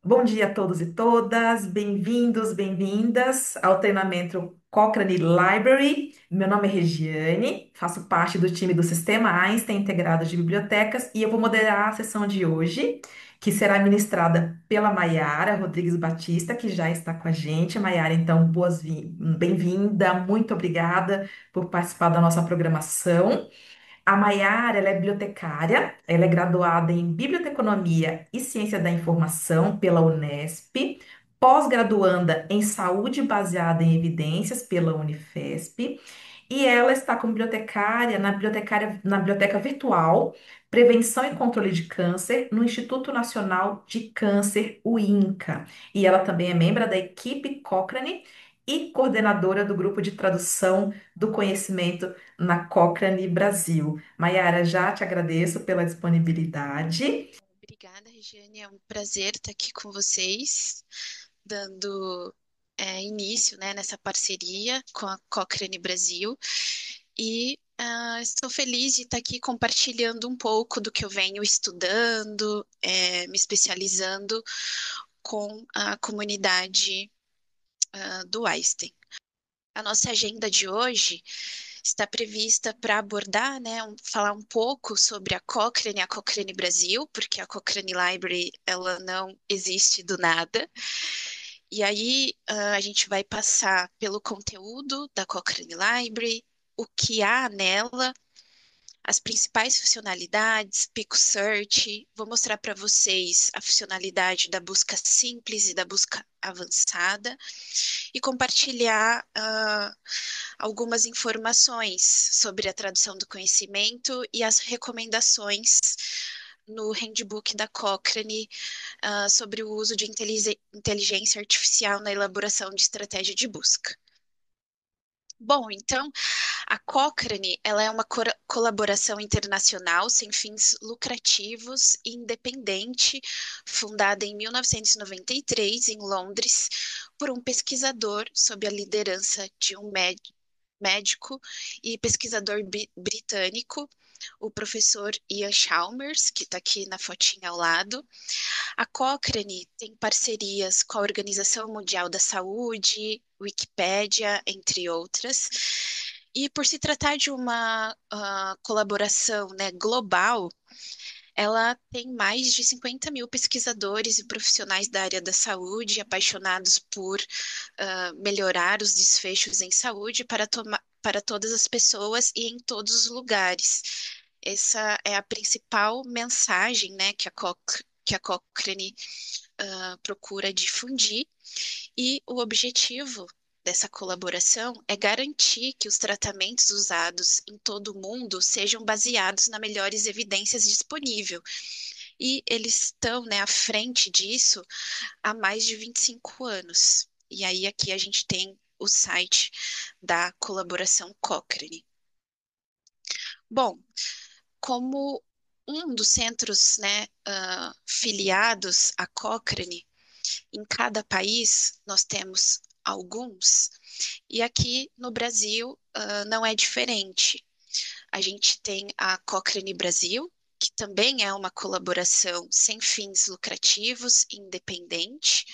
Bom dia a todos e todas, bem-vindos, bem-vindas ao treinamento Cochrane Library. Meu nome é Regiane, faço parte do time do Sistema Einstein Integrado de Bibliotecas e eu vou moderar a sessão de hoje, que será ministrada pela Maiara Rodrigues Batista, que já está com a gente. Maiara, então, bem-vinda, muito obrigada por participar da nossa programação. A Maiara, ela é bibliotecária, ela é graduada em Biblioteconomia e Ciência da Informação pela Unesp, pós-graduanda em Saúde Baseada em Evidências pela Unifesp, e ela está como bibliotecária na Biblioteca Virtual Prevenção e Controle de Câncer no Instituto Nacional de Câncer, o INCA. E ela também é membro da equipe Cochrane e coordenadora do grupo de tradução do conhecimento na Cochrane Brasil. Maiara, já te agradeço pela disponibilidade. Obrigada, Regiane. É um prazer estar aqui com vocês, dando início, né, nessa parceria com a Cochrane Brasil. E estou feliz de estar aqui compartilhando um pouco do que eu venho estudando, me especializando com a comunidade do Einstein. A nossa agenda de hoje está prevista para abordar, né, falar um pouco sobre a Cochrane Brasil, porque a Cochrane Library ela não existe do nada. E aí a gente vai passar pelo conteúdo da Cochrane Library, o que há nela, as principais funcionalidades, Pico Search. Vou mostrar para vocês a funcionalidade da busca simples e da busca avançada e compartilhar algumas informações sobre a tradução do conhecimento e as recomendações no handbook da Cochrane sobre o uso de inteligência artificial na elaboração de estratégia de busca. Bom, então, a Cochrane, ela é uma colaboração internacional sem fins lucrativos e independente, fundada em 1993 em Londres por um pesquisador sob a liderança de um médico e pesquisador britânico, o professor Ian Chalmers, que está aqui na fotinha ao lado. A Cochrane tem parcerias com a Organização Mundial da Saúde, Wikipédia, entre outras. E por se tratar de uma colaboração, né, global, ela tem mais de 50 mil pesquisadores e profissionais da área da saúde apaixonados por melhorar os desfechos em saúde para todas as pessoas e em todos os lugares. Essa é a principal mensagem, né, que a Cochrane procura difundir, e o objetivo dessa colaboração é garantir que os tratamentos usados em todo o mundo sejam baseados nas melhores evidências disponíveis. E eles estão, né, à frente disso há mais de 25 anos. E aí aqui a gente tem o site da colaboração Cochrane. Bom, como um dos centros, né, filiados à Cochrane, em cada país nós temos alguns, e aqui no Brasil não é diferente. A gente tem a Cochrane Brasil, que também é uma colaboração sem fins lucrativos, independente,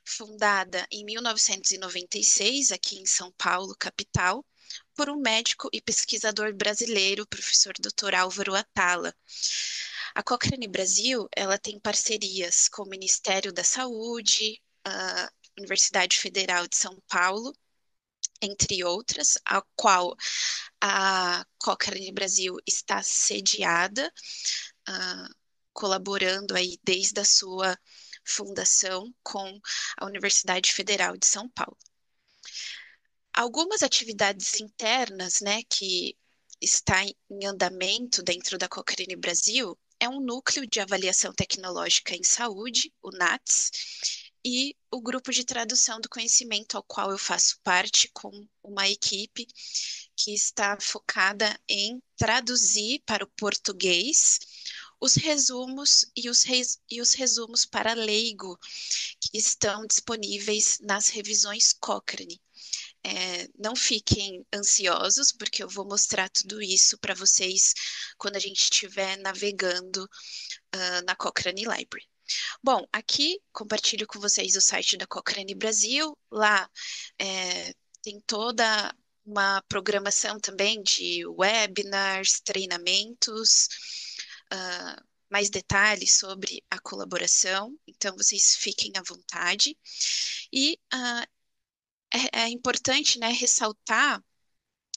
fundada em 1996, aqui em São Paulo, capital, por um médico e pesquisador brasileiro, professor Dr. Álvaro Atala. A Cochrane Brasil, ela tem parcerias com o Ministério da Saúde, a Universidade Federal de São Paulo, entre outras, a qual a Cochrane Brasil está sediada, colaborando aí desde a sua fundação com a Universidade Federal de São Paulo. Algumas atividades internas, né, que está em andamento dentro da Cochrane Brasil é um núcleo de avaliação tecnológica em saúde, o NATS, e o grupo de tradução do conhecimento ao qual eu faço parte com uma equipe que está focada em traduzir para o português os resumos e os resumos para leigo que estão disponíveis nas revisões Cochrane. Não fiquem ansiosos, porque eu vou mostrar tudo isso para vocês quando a gente estiver navegando na Cochrane Library. Bom, aqui compartilho com vocês o site da Cochrane Brasil. Lá tem toda uma programação também de webinars, treinamentos, mais detalhes sobre a colaboração. Então, vocês fiquem à vontade. E é importante, né, ressaltar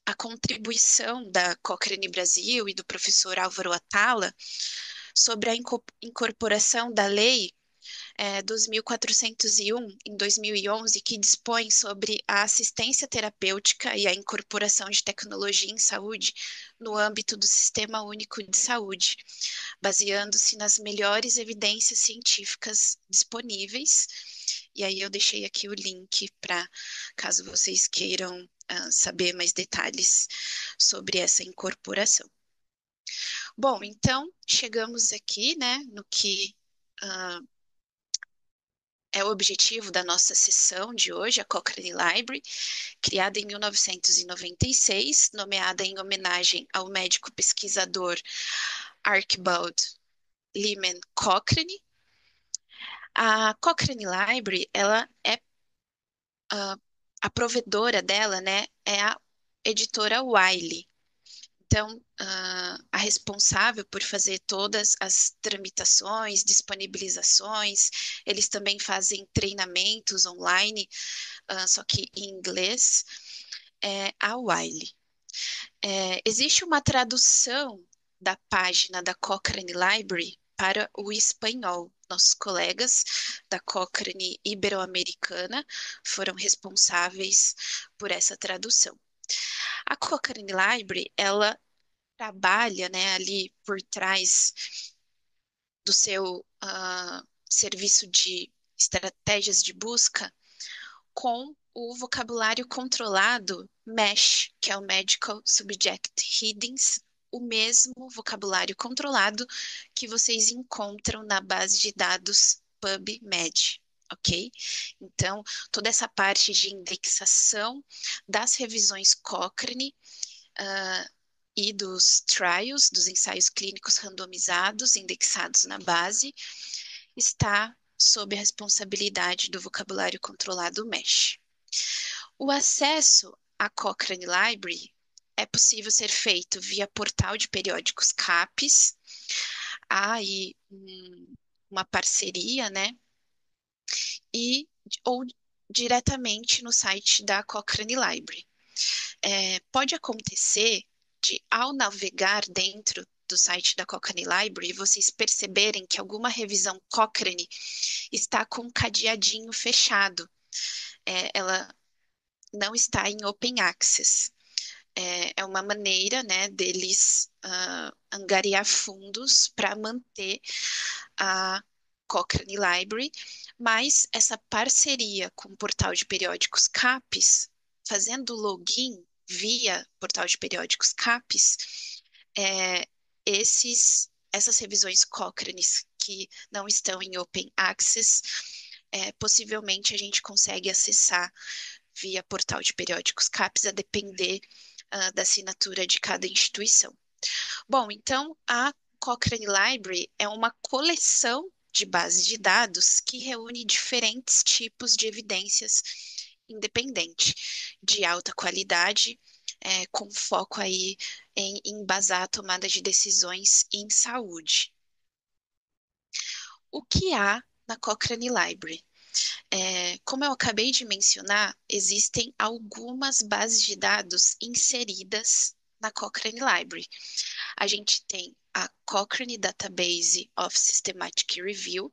a contribuição da Cochrane Brasil e do professor Álvaro Atala sobre a incorporação da lei 2401, em 2011, que dispõe sobre a assistência terapêutica e a incorporação de tecnologia em saúde no âmbito do Sistema Único de Saúde, baseando-se nas melhores evidências científicas disponíveis. E aí eu deixei aqui o link para caso vocês queiram saber mais detalhes sobre essa incorporação. Bom, então chegamos aqui, né, no que uh, é o objetivo da nossa sessão de hoje, a Cochrane Library, criada em 1996, nomeada em homenagem ao médico pesquisador Archibald Lyman Cochrane. A Cochrane Library, ela é a provedora dela, né, é a editora Wiley. Então, a responsável por fazer todas as tramitações, disponibilizações, eles também fazem treinamentos online, só que em inglês, é a Wiley. Existe uma tradução da página da Cochrane Library para o espanhol. Nossos colegas da Cochrane Ibero-Americana foram responsáveis por essa tradução. A Cochrane Library, ela trabalha, né, ali por trás do seu serviço de estratégias de busca com o vocabulário controlado MESH, que é o Medical Subject Headings, o mesmo vocabulário controlado que vocês encontram na base de dados PubMed. Ok? Então, toda essa parte de indexação das revisões Cochrane e dos trials, dos ensaios clínicos randomizados, indexados na base, está sob a responsabilidade do vocabulário controlado MESH. O acesso à Cochrane Library é possível ser feito via portal de periódicos CAPES, há aí uma parceria, né? Ou diretamente no site da Cochrane Library. Pode acontecer de, ao navegar dentro do site da Cochrane Library, vocês perceberem que alguma revisão Cochrane está com um cadeadinho fechado. Ela não está em Open Access. É uma maneira, né, deles angariar fundos para manter a Cochrane Library, mas essa parceria com o portal de periódicos CAPES, fazendo login via portal de periódicos CAPES, essas revisões Cochrane que não estão em Open Access, possivelmente a gente consegue acessar via portal de periódicos CAPES, a depender da assinatura de cada instituição. Bom, então a Cochrane Library é uma coleção de bases de dados que reúne diferentes tipos de evidências independente, de alta qualidade, com foco aí em embasar a tomada de decisões em saúde. O que há na Cochrane Library? Como eu acabei de mencionar, existem algumas bases de dados inseridas na Cochrane Library. A gente tem a Cochrane Database of Systematic Review,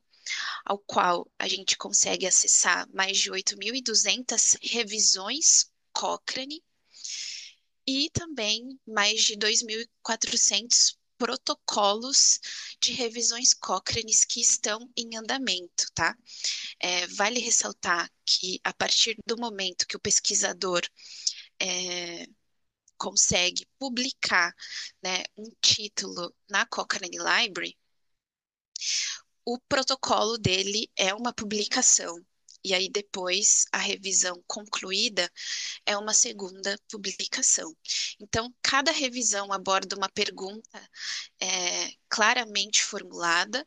ao qual a gente consegue acessar mais de 8.200 revisões Cochrane e também mais de 2.400 protocolos de revisões Cochrane que estão em andamento, tá? Vale ressaltar que a partir do momento que o pesquisador consegue publicar, né, um título na Cochrane Library, o protocolo dele é uma publicação. E aí depois a revisão concluída é uma segunda publicação. Então, cada revisão aborda uma pergunta claramente formulada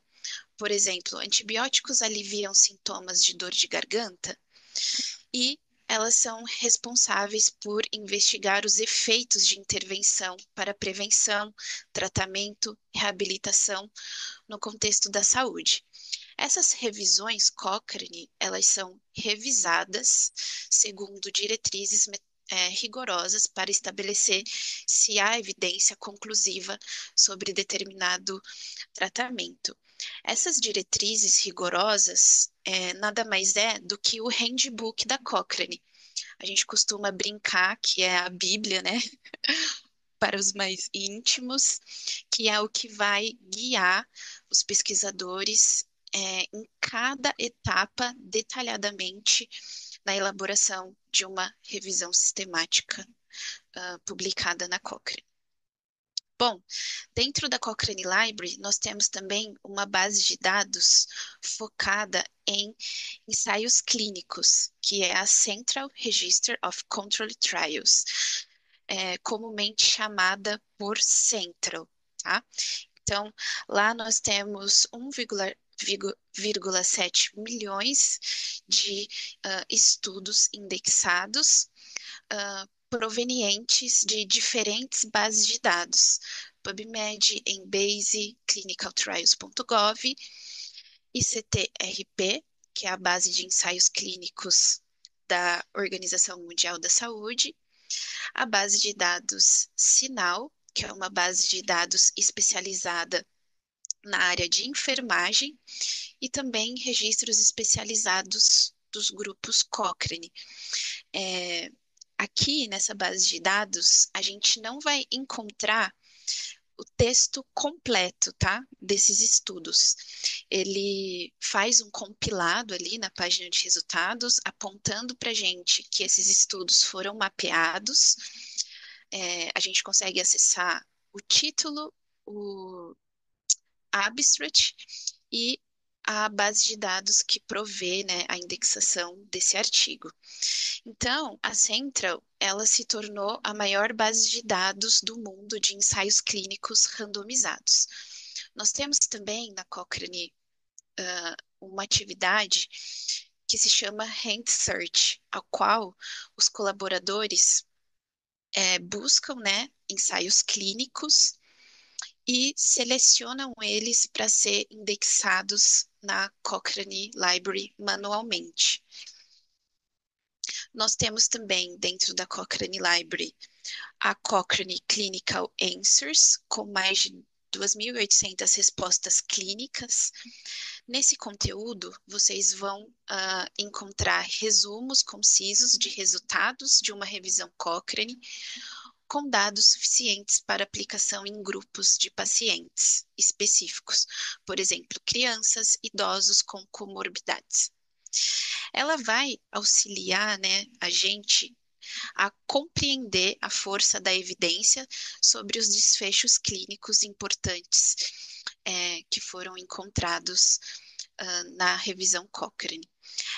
Por exemplo, antibióticos aliviam sintomas de dor de garganta e elas são responsáveis por investigar os efeitos de intervenção para prevenção, tratamento, reabilitação no contexto da saúde. Essas revisões Cochrane, elas são revisadas segundo diretrizes rigorosas para estabelecer se há evidência conclusiva sobre determinado tratamento. Essas diretrizes rigorosas nada mais é do que o handbook da Cochrane. A gente costuma brincar que é a Bíblia, né, para os mais íntimos, que é o que vai guiar os pesquisadores em cada etapa detalhadamente na elaboração de uma revisão sistemática publicada na Cochrane. Bom, dentro da Cochrane Library, nós temos também uma base de dados focada em ensaios clínicos, que é a Central Register of Controlled Trials, comumente chamada por Central, tá? Então, lá nós temos 1,7 milhões de estudos indexados, provenientes de diferentes bases de dados, PubMed, Embase, clinicaltrials.gov, ICTRP, que é a base de ensaios clínicos da Organização Mundial da Saúde, a base de dados Sinal, que é uma base de dados especializada na área de enfermagem, e também registros especializados dos grupos Cochrane. É, aqui nessa base de dados, a gente não vai encontrar o texto completo, tá? Desses estudos. Ele faz um compilado ali na página de resultados, apontando para a gente que esses estudos foram mapeados. A gente consegue acessar o título, o abstract e a base de dados que provê, né, a indexação desse artigo. Então, a Central, ela se tornou a maior base de dados do mundo de ensaios clínicos randomizados. Nós temos também na Cochrane uma atividade que se chama Hand Search, a qual os colaboradores buscam, né, ensaios clínicos e selecionam eles para ser indexados na Cochrane Library manualmente. Nós temos também, dentro da Cochrane Library, a Cochrane Clinical Answers, com mais de 2.800 respostas clínicas. Nesse conteúdo, vocês vão encontrar resumos concisos de resultados de uma revisão Cochrane, com dados suficientes para aplicação em grupos de pacientes específicos, por exemplo, crianças, idosos com comorbidades. Ela vai auxiliar, né, a gente a compreender a força da evidência sobre os desfechos clínicos importantes que foram encontrados na revisão Cochrane.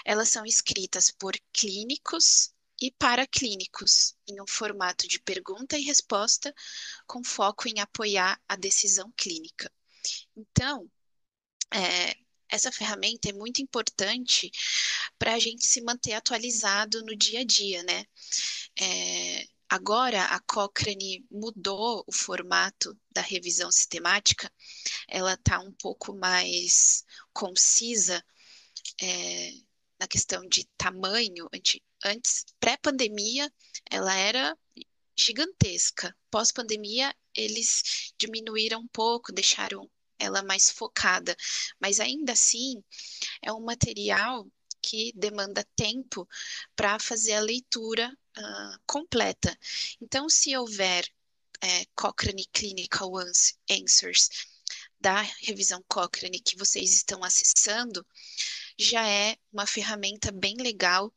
Elas são escritas por clínicos e paraclínicos, em um formato de pergunta e resposta, com foco em apoiar a decisão clínica. Então, essa ferramenta é muito importante para a gente se manter atualizado no dia a dia, né? Agora, a Cochrane mudou o formato da revisão sistemática, ela está um pouco mais concisa na questão de tamanho. Antes, pré-pandemia, ela era gigantesca. Pós-pandemia, eles diminuíram um pouco, deixaram ela mais focada, mas ainda assim é um material que demanda tempo para fazer a leitura completa. Então, se houver Cochrane Clinical Answers da revisão Cochrane que vocês estão acessando, já é uma ferramenta bem legal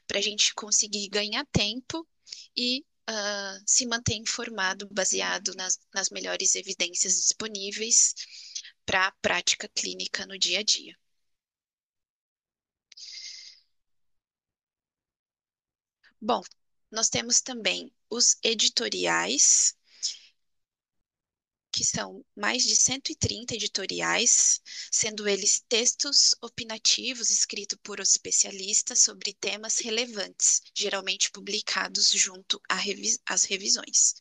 para a gente conseguir ganhar tempo e se manter informado baseado nas melhores evidências disponíveis para a prática clínica no dia a dia. Bom, nós temos também os editoriais, que são mais de 130 editoriais, sendo eles textos opinativos escritos por especialistas sobre temas relevantes, geralmente publicados junto às revisões.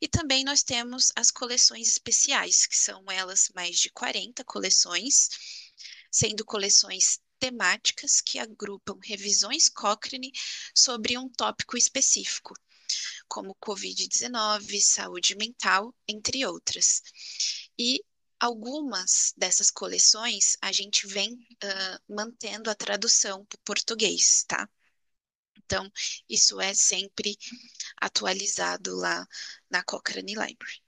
E também nós temos as coleções especiais, que são elas mais de 40 coleções, sendo coleções temáticas que agrupam revisões Cochrane sobre um tópico específico, como Covid-19, saúde mental, entre outras. E algumas dessas coleções a gente vem mantendo a tradução para o português, tá? Então, isso é sempre atualizado lá na Cochrane Library.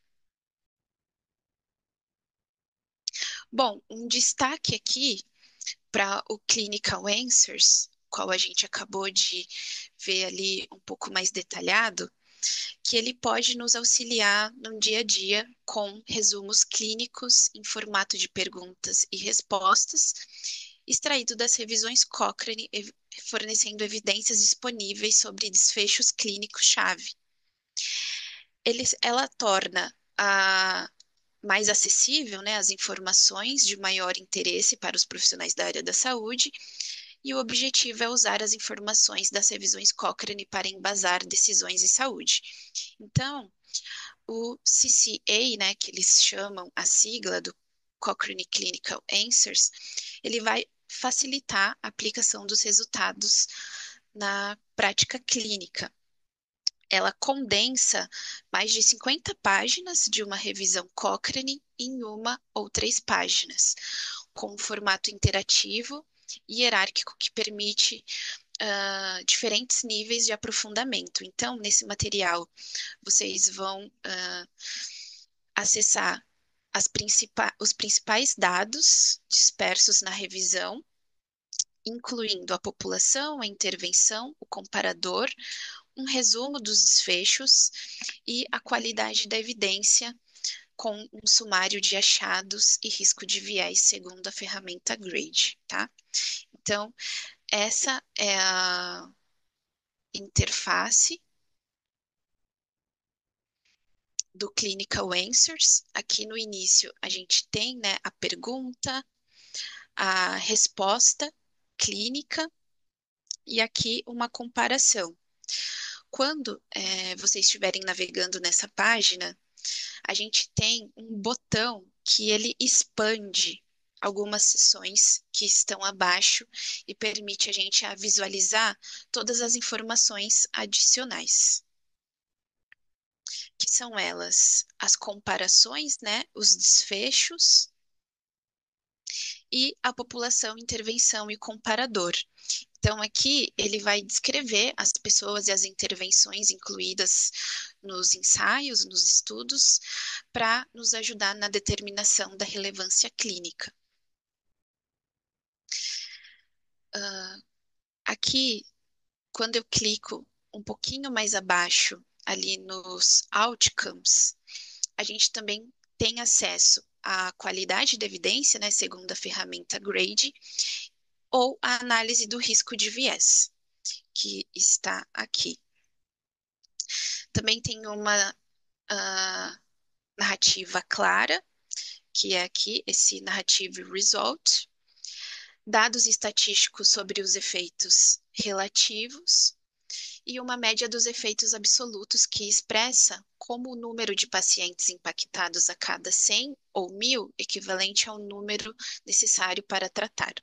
Bom, um destaque aqui para o Clinical Answers, qual a gente acabou de ver ali um pouco mais detalhado, que ele pode nos auxiliar no dia a dia com resumos clínicos em formato de perguntas e respostas, extraído das revisões Cochrane, fornecendo evidências disponíveis sobre desfechos clínicos-chave. Ela torna mais acessível, né, as informações de maior interesse para os profissionais da área da saúde, e o objetivo é usar as informações das revisões Cochrane para embasar decisões em saúde. Então, o CCA, né, que eles chamam a sigla do Cochrane Clinical Answers, ele vai facilitar a aplicação dos resultados na prática clínica. Ela condensa mais de 50 páginas de uma revisão Cochrane em uma ou 3 páginas, com um formato interativo e hierárquico que permite diferentes níveis de aprofundamento. Então, nesse material, vocês vão acessar os principais dados dispersos na revisão, incluindo a população, a intervenção, o comparador, um resumo dos desfechos e a qualidade da evidência com um sumário de achados e risco de viés segundo a ferramenta GRADE, tá? Então, essa é a interface do Clinical Answers. Aqui no início a gente tem, né, a pergunta, a resposta clínica e aqui uma comparação. Quando vocês estiverem navegando nessa página, a gente tem um botão que ele expande algumas seções que estão abaixo e permite a gente visualizar todas as informações adicionais, que são elas as comparações, né, os desfechos e a população, intervenção e comparador. Então, aqui ele vai descrever as pessoas e as intervenções incluídas nos ensaios, nos estudos, para nos ajudar na determinação da relevância clínica. Aqui, quando eu clico um pouquinho mais abaixo, ali nos outcomes, a gente também tem acesso à qualidade da evidência, né, segundo a ferramenta GRADE, ou a análise do risco de viés, que está aqui. Também tem uma narrativa clara, que é aqui, esse Narrative Result, dados estatísticos sobre os efeitos relativos e uma média dos efeitos absolutos que expressa como o número de pacientes impactados a cada 100 ou 1.000 equivalente ao número necessário para tratar.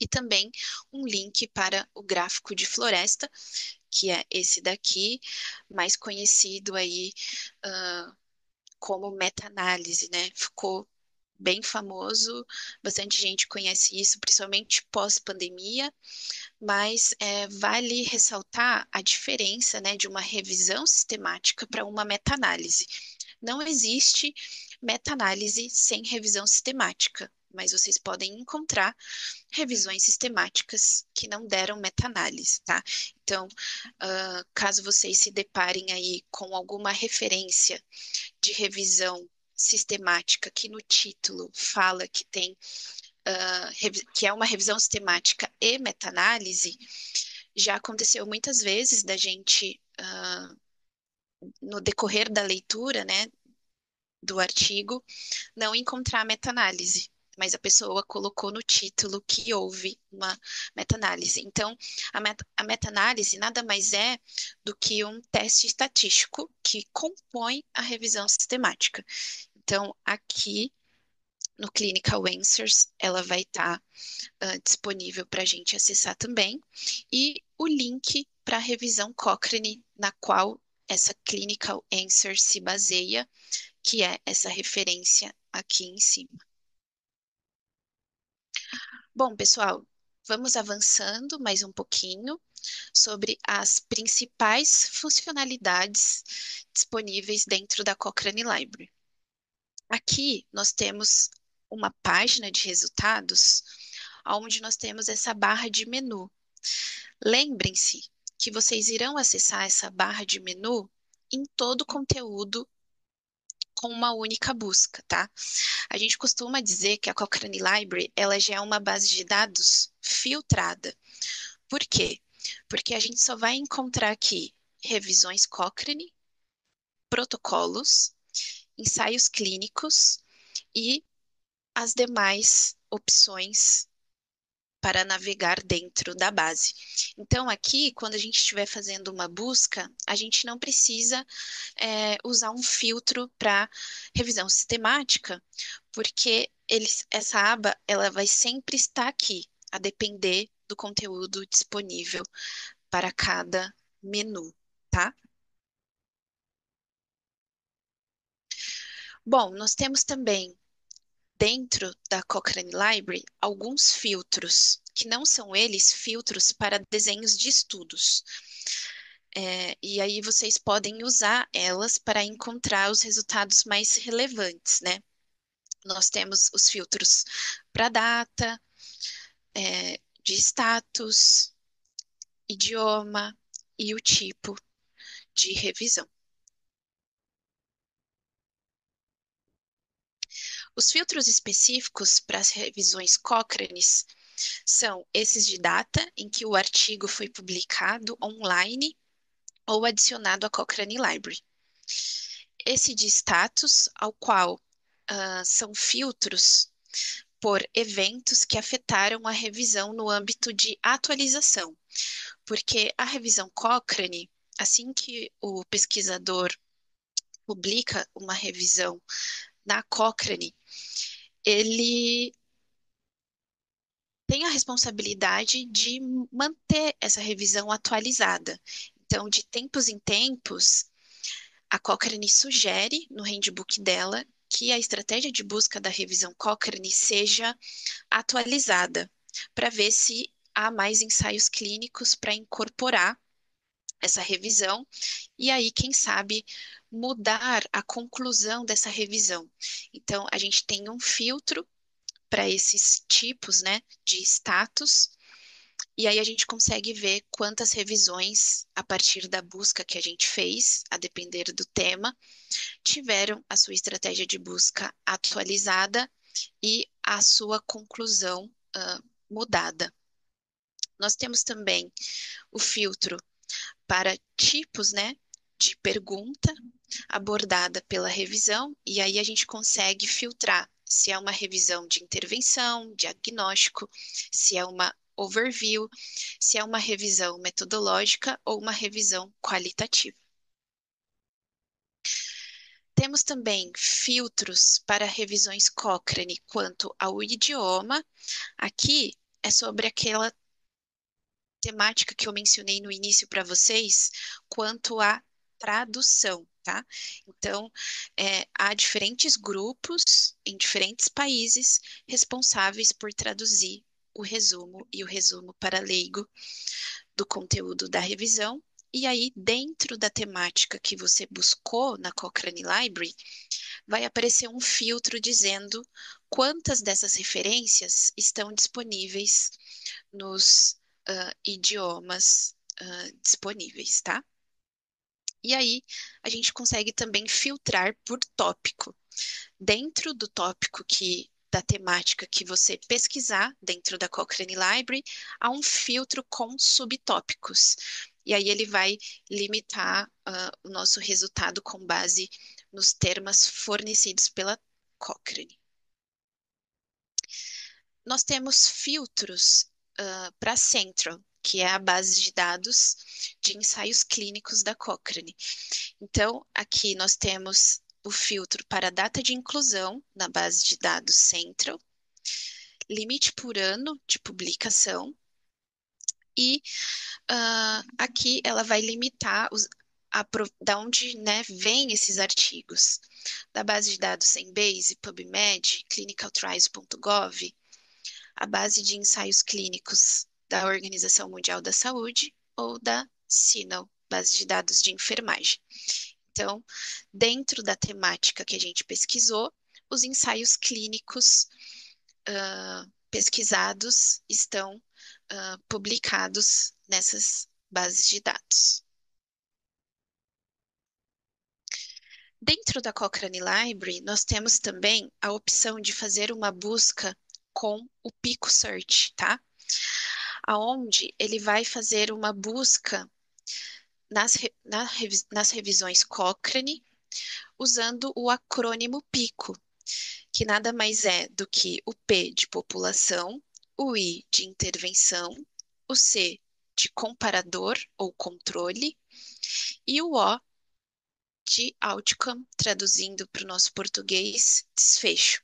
E também um link para o gráfico de floresta, que é esse daqui, mais conhecido aí como meta-análise, né? Ficou bem famoso, bastante gente conhece isso, principalmente pós-pandemia, mas vale ressaltar a diferença, né, de uma revisão sistemática para uma meta-análise. Não existe meta-análise sem revisão sistemática, mas vocês podem encontrar revisões sistemáticas que não deram meta-análise, tá? Então, caso vocês se deparem aí com alguma referência de revisão sistemática que no título fala que tem que é uma revisão sistemática e meta-análise, já aconteceu muitas vezes da gente no decorrer da leitura, né, do artigo, não encontrar meta-análise, mas a pessoa colocou no título que houve uma meta-análise. Então, a meta-análise nada mais é do que um teste estatístico que compõe a revisão sistemática. Então, aqui no Clinical Answers, ela vai estar disponível para a gente acessar também, e o link para a revisão Cochrane, na qual essa Clinical Answers se baseia, que é essa referência aqui em cima. Bom, pessoal, vamos avançando mais um pouquinho sobre as principais funcionalidades disponíveis dentro da Cochrane Library. Aqui nós temos uma página de resultados, onde nós temos essa barra de menu. Lembrem-se que vocês irão acessar essa barra de menu em todo o conteúdo com uma única busca, tá? A gente costuma dizer que a Cochrane Library, ela já é uma base de dados filtrada. Por quê? Porque a gente só vai encontrar aqui revisões Cochrane, protocolos, ensaios clínicos e as demais opções para navegar dentro da base. Então, aqui, quando a gente estiver fazendo uma busca, a gente não precisa usar um filtro para revisão sistemática, porque essa aba ela vai sempre estar aqui, a depender do conteúdo disponível para cada menu, tá? Bom, nós temos também dentro da Cochrane Library alguns filtros, que não são eles filtros para desenhos de estudos. E aí vocês podem usar elas para encontrar os resultados mais relevantes, né? Nós temos os filtros para data, de status, idioma e o tipo de revisão. Os filtros específicos para as revisões Cochrane são esses de data, em que o artigo foi publicado online ou adicionado à Cochrane Library. Esse de status, ao qual são filtros por eventos que afetaram a revisão no âmbito de atualização, porque a revisão Cochrane, assim que o pesquisador publica uma revisão na Cochrane, ele tem a responsabilidade de manter essa revisão atualizada. Então, de tempos em tempos, a Cochrane sugere no handbook dela que a estratégia de busca da revisão Cochrane seja atualizada, para ver se há mais ensaios clínicos para incorporar essa revisão e aí, quem sabe, mudar a conclusão dessa revisão. Então, a gente tem um filtro para esses tipos, né, de status. E aí a gente consegue ver quantas revisões, a partir da busca que a gente fez, a depender do tema, tiveram a sua estratégia de busca atualizada e a sua conclusão mudada. Nós temos também o filtro para tipos, né, de pergunta abordada pela revisão, e aí a gente consegue filtrar se é uma revisão de intervenção, diagnóstico, se é uma overview, se é uma revisão metodológica ou uma revisão qualitativa. Temos também filtros para revisões Cochrane quanto ao idioma. Aqui é sobre aquela temática que eu mencionei no início para vocês, quanto à tradução, tá? Então, há diferentes grupos em diferentes países responsáveis por traduzir o resumo e o resumo para leigo do conteúdo da revisão. E aí, dentro da temática que você buscou na Cochrane Library, vai aparecer um filtro dizendo quantas dessas referências estão disponíveis nos idiomas disponíveis, tá? E aí, a gente consegue também filtrar por tópico. Dentro do tópico da temática que você pesquisar dentro da Cochrane Library, há um filtro com subtópicos. E aí ele vai limitar o nosso resultado com base nos termos fornecidos pela Cochrane. Nós temos filtros para Central, que é a base de dados de ensaios clínicos da Cochrane. Então, aqui nós temos o filtro para a data de inclusão na base de dados Central, limite por ano de publicação e aqui ela vai limitar da onde, né, vêm esses artigos. Da base de dados Embase, PubMed, clinicaltrials.gov, a base de ensaios clínicos da Organização Mundial da Saúde ou da CINAHL, base de dados de enfermagem. Então, dentro da temática que a gente pesquisou, os ensaios clínicos pesquisados estão publicados nessas bases de dados. Dentro da Cochrane Library, nós temos também a opção de fazer uma busca com o Pico Search, tá? Aonde ele vai fazer uma busca nas revisões Cochrane, usando o acrônimo PICO, que nada mais é do que o P de população, o I de intervenção, o C de comparador ou controle e o O de outcome, traduzindo para o nosso português, desfecho.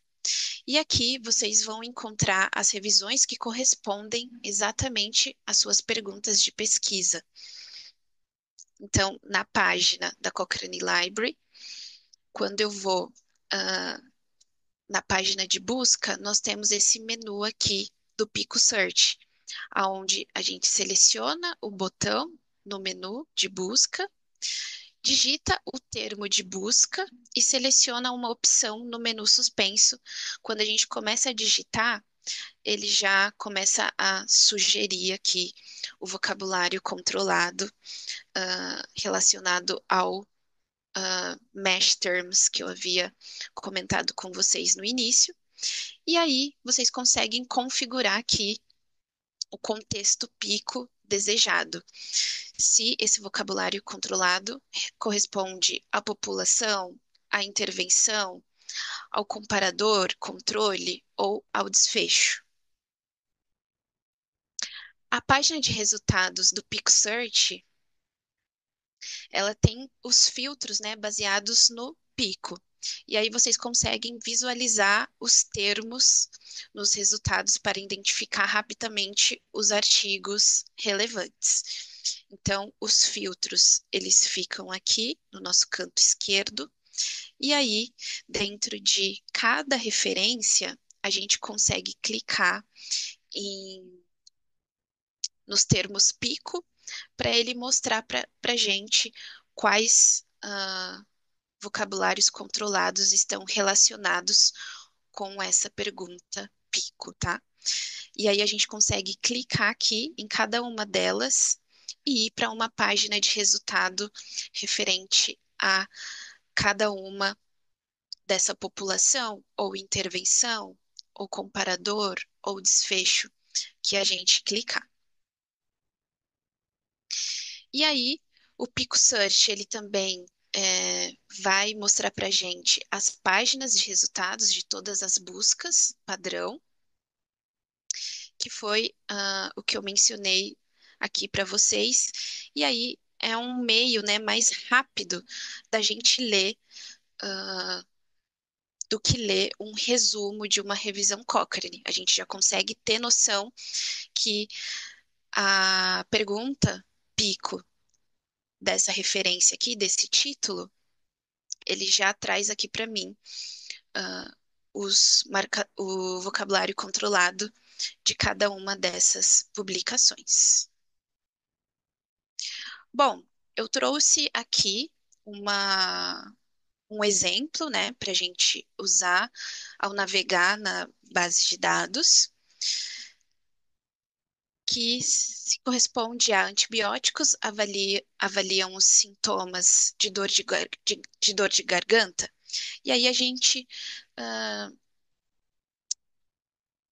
E aqui vocês vão encontrar as revisões que correspondem exatamente às suas perguntas de pesquisa. Então, na página da Cochrane Library, quando eu vou na página de busca, nós temos esse menu aqui do Pico Search, onde a gente seleciona o botão no menu de busca, digita o termo de busca e seleciona uma opção no menu suspenso. Quando a gente começa a digitar, ele já começa a sugerir aqui o vocabulário controlado relacionado ao mesh terms que eu havia comentado com vocês no início. E aí vocês conseguem configurar aqui o contexto pico desejado. Se esse vocabulário controlado corresponde à população, à intervenção, ao comparador, controle ou ao desfecho. A página de resultados do Pico Search, ela tem os filtros, né, baseados no pico. E aí vocês conseguem visualizar os termos nos resultados para identificar rapidamente os artigos relevantes. Então, os filtros, eles ficam aqui no nosso canto esquerdo. E aí, dentro de cada referência, a gente consegue clicar nos termos pico para ele mostrar para a gente quais vocabulários controlados estão relacionados com essa pergunta pico, tá? E aí a gente consegue clicar aqui em cada uma delas e ir para uma página de resultado referente a cada uma dessa população, ou intervenção, ou comparador, ou desfecho que a gente clicar. E aí, o Pico Search, ele também vai mostrar para a gente as páginas de resultados de todas as buscas padrão, que foi o que eu mencionei aqui para vocês. E aí, é um meio, né, mais rápido da gente ler do que ler um resumo de uma revisão Cochrane. A gente já consegue ter noção que a pergunta pico dessa referência aqui, desse título, ele já traz aqui para mim o vocabulário controlado de cada uma dessas publicações. Bom, eu trouxe aqui um exemplo, né, para a gente usar ao navegar na base de dados, que se corresponde a antibióticos, avaliam os sintomas de dor de garganta, e aí a gente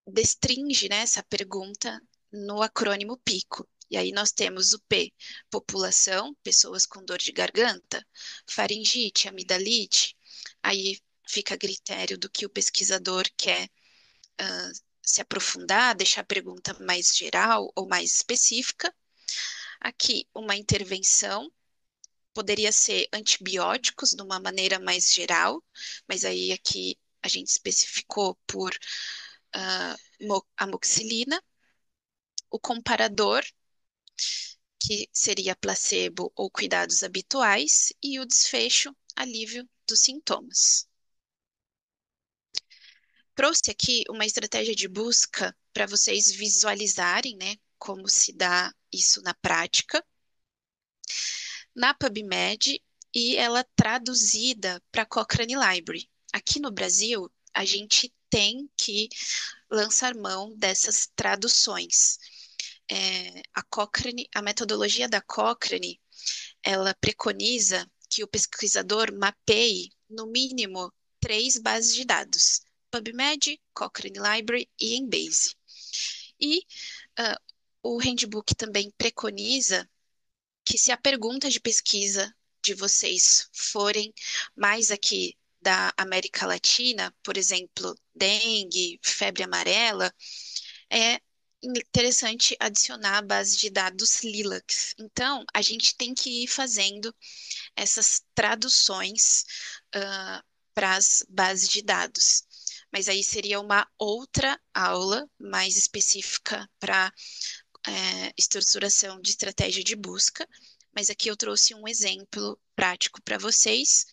destringe, né, essa pergunta no acrônimo PICO. E aí nós temos o P, população, pessoas com dor de garganta, faringite, amidalite, Aí fica a critério do que o pesquisador quer ah, se aprofundar, deixar a pergunta mais geral ou mais específica. Aqui, uma intervenção poderia ser antibióticos de uma maneira mais geral, mas aí aqui a gente especificou por amoxicilina, o comparador, que seria placebo ou cuidados habituais, e o desfecho, alívio dos sintomas. Trouxe aqui uma estratégia de busca para vocês visualizarem, né, como se dá isso na prática, na PubMed, e ela traduzida para Cochrane Library. Aqui no Brasil, a gente tem que lançar mão dessas traduções. A metodologia da Cochrane, ela preconiza que o pesquisador mapeie, no mínimo, três bases de dados: PubMed, Cochrane Library e Embase. E uh, o handbook também preconiza que, se a pergunta de pesquisa de vocês forem mais aqui da América Latina, por exemplo, dengue, febre amarela, é interessante adicionar a base de dados Lilacs. Então, a gente tem que ir fazendo essas traduções para as bases de dados. Mas aí seria uma outra aula mais específica para estruturação de estratégia de busca. Mas aqui eu trouxe um exemplo prático para vocês,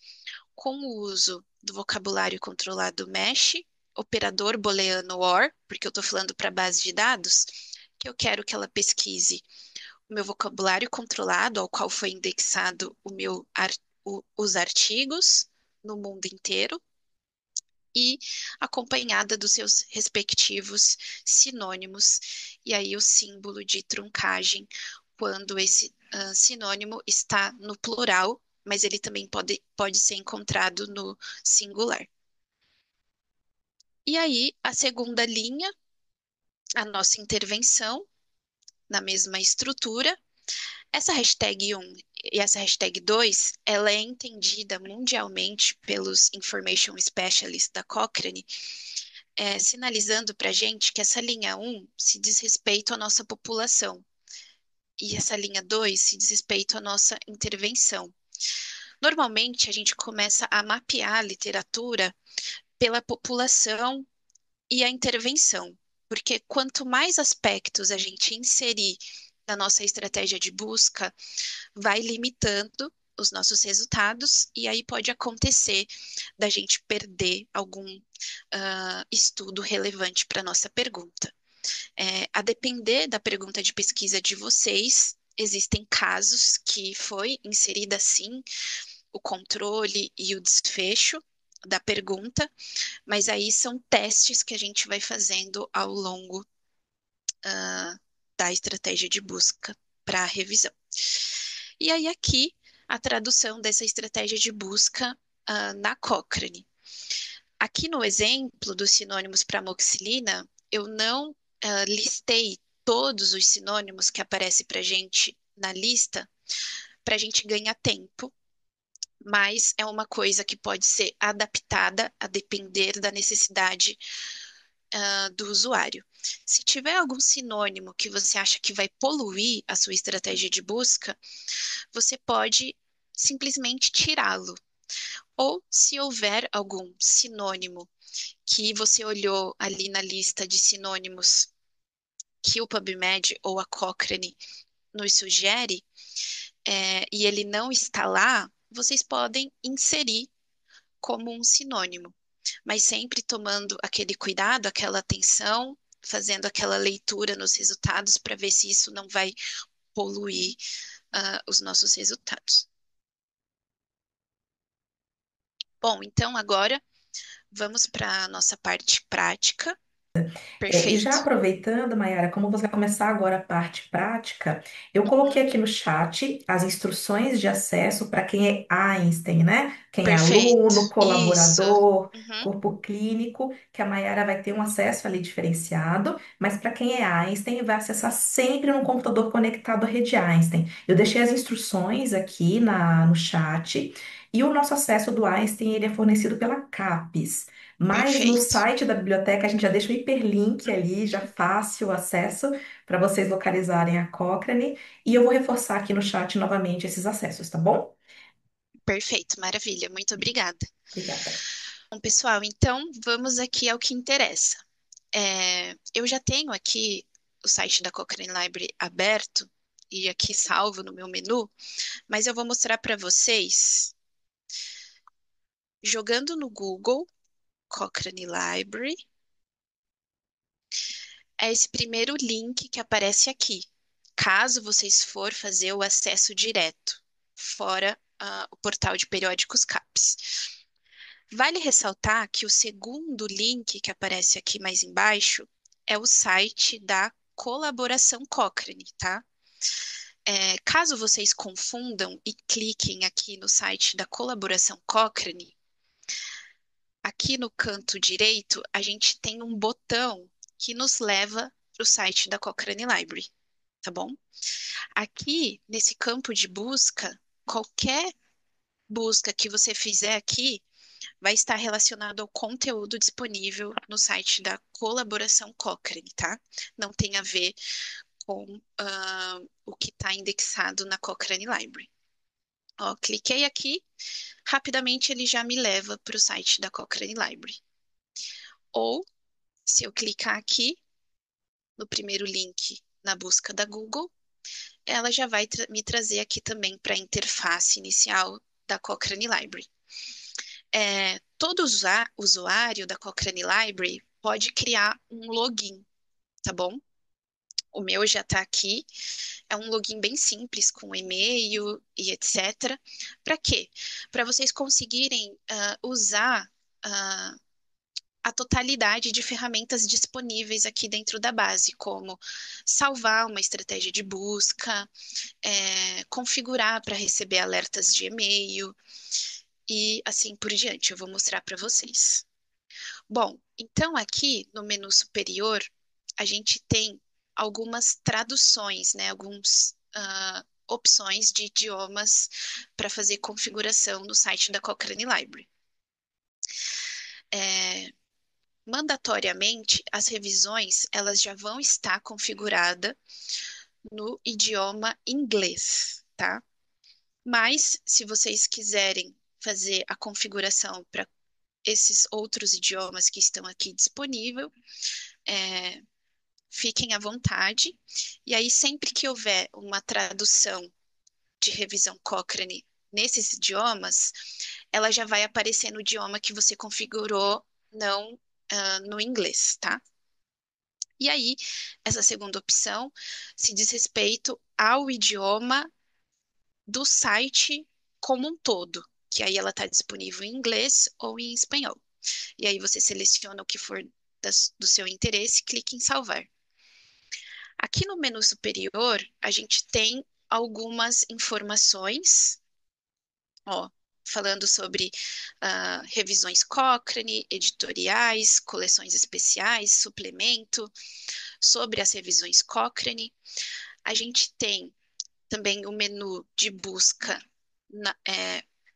com o uso do vocabulário controlado MESH, operador booleano OR, porque eu estou falando para base de dados, que eu quero que ela pesquise o meu vocabulário controlado, ao qual foi indexado os artigos no mundo inteiro, e acompanhada dos seus respectivos sinônimos, e aí o símbolo de truncagem, quando esse sinônimo está no plural, mas ele também pode ser encontrado no singular. E aí, a segunda linha, a nossa intervenção, na mesma estrutura. Essa hashtag 1 e essa hashtag 2, ela é entendida mundialmente pelos Information Specialists da Cochrane, sinalizando para a gente que essa linha 1 se diz respeito à nossa população e essa linha 2 se diz respeito à nossa intervenção. Normalmente, a gente começa a mapear a literatura pela população e a intervenção, porque quanto mais aspectos a gente inserir na nossa estratégia de busca, vai limitando os nossos resultados, e aí pode acontecer da gente perder algum estudo relevante para a nossa pergunta. A depender da pergunta de pesquisa de vocês, existem casos que foi inserida sim o controle e o desfecho da pergunta, mas aí são testes que a gente vai fazendo ao longo da estratégia de busca para revisão. E aí aqui a tradução dessa estratégia de busca na Cochrane. Aqui no exemplo dos sinônimos para amoxicilina, eu não listei todos os sinônimos que aparecem para a gente na lista, para a gente ganhar tempo, mas é uma coisa que pode ser adaptada a depender da necessidade do usuário. Se tiver algum sinônimo que você acha que vai poluir a sua estratégia de busca, você pode simplesmente tirá-lo. Ou, se houver algum sinônimo que você olhou ali na lista de sinônimos que o PubMed ou a Cochrane nos sugere, e ele não está lá, vocês podem inserir como um sinônimo, mas sempre tomando aquele cuidado, aquela atenção, fazendo aquela leitura nos resultados para ver se isso não vai poluir os nossos resultados. Bom, então agora vamos para a nossa parte prática. E já Perfeito. aproveitando, Mayara, como você vai começar agora a parte prática, eu Uhum. coloquei aqui no chat as instruções de acesso para quem é Einstein, né? Quem é Perfeito. aluno, Isso. colaborador, Uhum. corpo clínico, que a Mayara vai ter um acesso ali diferenciado, mas para quem é Einstein, vai acessar sempre no computador conectado à rede Einstein. Eu deixei as instruções aqui no chat. E o nosso acesso do Einstein, ele é fornecido pela CAPES. Mas no Perfeito, site da biblioteca a gente já deixa o hiperlink ali, já fácil acesso para vocês localizarem a Cochrane. E eu vou reforçar aqui no chat novamente esses acessos, tá bom? perfeito, maravilha, muito obrigada. Obrigada. Bom, pessoal, então vamos aqui ao que interessa. Eu já tenho aqui o site da Cochrane Library aberto e aqui salvo no meu menu, mas eu vou mostrar para vocês jogando no Google Cochrane Library. É esse primeiro link que aparece aqui, caso vocês for fazer o acesso direto, fora o portal de periódicos CAPES. Vale ressaltar que o segundo link que aparece aqui mais embaixo é o site da Colaboração Cochrane, tá? Caso vocês confundam e cliquem aqui no site da Colaboração Cochrane, aqui no canto direito a gente tem um botão que nos leva para o site da Cochrane Library, tá bom? Aqui, nesse campo de busca, qualquer busca que você fizer aqui vai estar relacionado ao conteúdo disponível no site da Colaboração Cochrane, tá? Não tem a ver com o que está indexado na Cochrane Library. Ó, cliquei aqui, rapidamente ele já me leva para o site da Cochrane Library. Ou, se eu clicar aqui no primeiro link na busca da Google, ela já vai me trazer aqui também para a interface inicial da Cochrane Library. Todo usuário da Cochrane Library pode criar um login, tá bom? O meu já está aqui. É um login bem simples, com e-mail e etc. Para quê? Para vocês conseguirem usar uh, a totalidade de ferramentas disponíveis aqui dentro da base, como salvar uma estratégia de busca, configurar para receber alertas de e-mail e assim por diante. Eu vou mostrar para vocês. Bom, então aqui no menu superior, a gente tem algumas traduções, né? Alguns opções de idiomas para fazer configuração no site da Cochrane Library. Mandatoriamente, as revisões elas já vão estar configuradas no idioma inglês, tá? Mas se vocês quiserem fazer a configuração para esses outros idiomas que estão aqui disponível, é, fiquem à vontade. E aí, sempre que houver uma tradução de revisão Cochrane nesses idiomas, ela já vai aparecer no idioma que você configurou, não no inglês, tá? E aí, essa segunda opção se diz respeito ao idioma do site como um todo, que aí ela está disponível em inglês ou em espanhol. E aí você seleciona o que for do seu interesse, clique em salvar. Aqui no menu superior, a gente tem algumas informações, ó, falando sobre revisões Cochrane, editoriais, coleções especiais, suplemento, sobre as revisões Cochrane. A gente tem também o menu de busca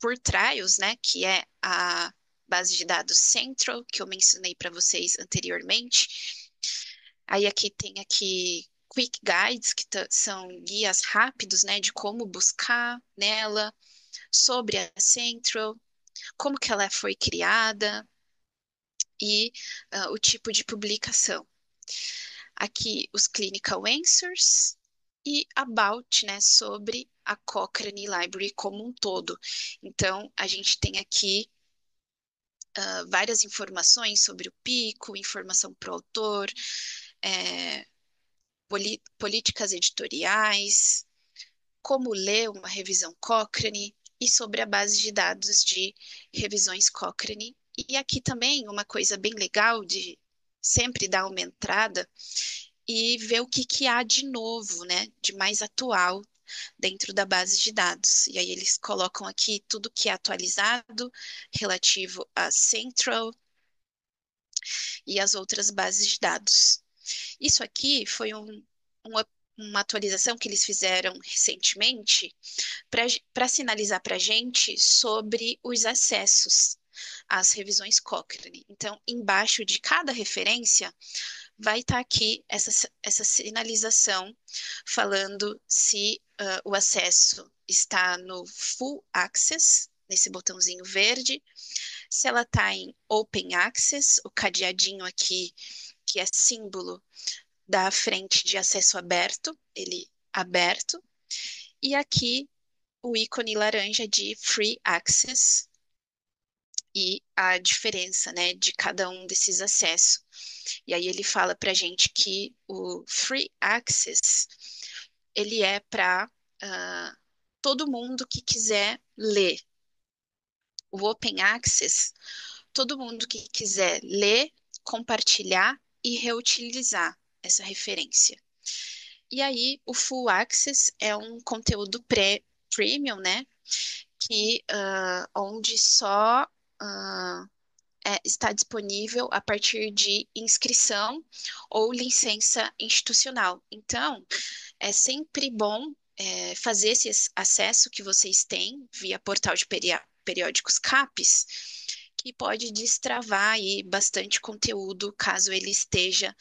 por trials, né, que é a base de dados Central, que eu mencionei para vocês anteriormente. Aí aqui tem aqui quick guides, que são guias rápidos, né, de como buscar nela, sobre a Central, como que ela foi criada e o tipo de publicação. Aqui os clinical answers e about, né, sobre a Cochrane Library como um todo. Então, a gente tem aqui várias informações sobre o pico, informação para o autor, é, políticas editoriais, como ler uma revisão Cochrane e sobre a base de dados de revisões Cochrane. E aqui também uma coisa bem legal de sempre dar uma entrada e ver o que, que há de novo, né, de mais atual dentro da base de dados. E aí eles colocam aqui tudo que é atualizado relativo a Central e as outras bases de dados. Isso aqui foi um uma atualização que eles fizeram recentemente para sinalizar para a gente sobre os acessos às revisões Cochrane. Então, embaixo de cada referência, vai estar aqui essa sinalização falando se o acesso está no Full Access, nesse botãozinho verde, se ela está em Open Access, o cadeadinho aqui, que é símbolo da frente de acesso aberto, ele aberto, e aqui o ícone laranja de Free Access e a diferença, né, de cada um desses acessos. E aí ele fala para a gente que o Free Access ele é para todo mundo que quiser ler. O Open Access, todo mundo que quiser ler, compartilhar e reutilizar essa referência. E aí, o Full Access é um conteúdo premium, né? Que onde só está disponível a partir de inscrição ou licença institucional. Então, é sempre bom fazer esse acesso que vocês têm via portal de periódicos CAPES, que pode destravar aí bastante conteúdo caso ele esteja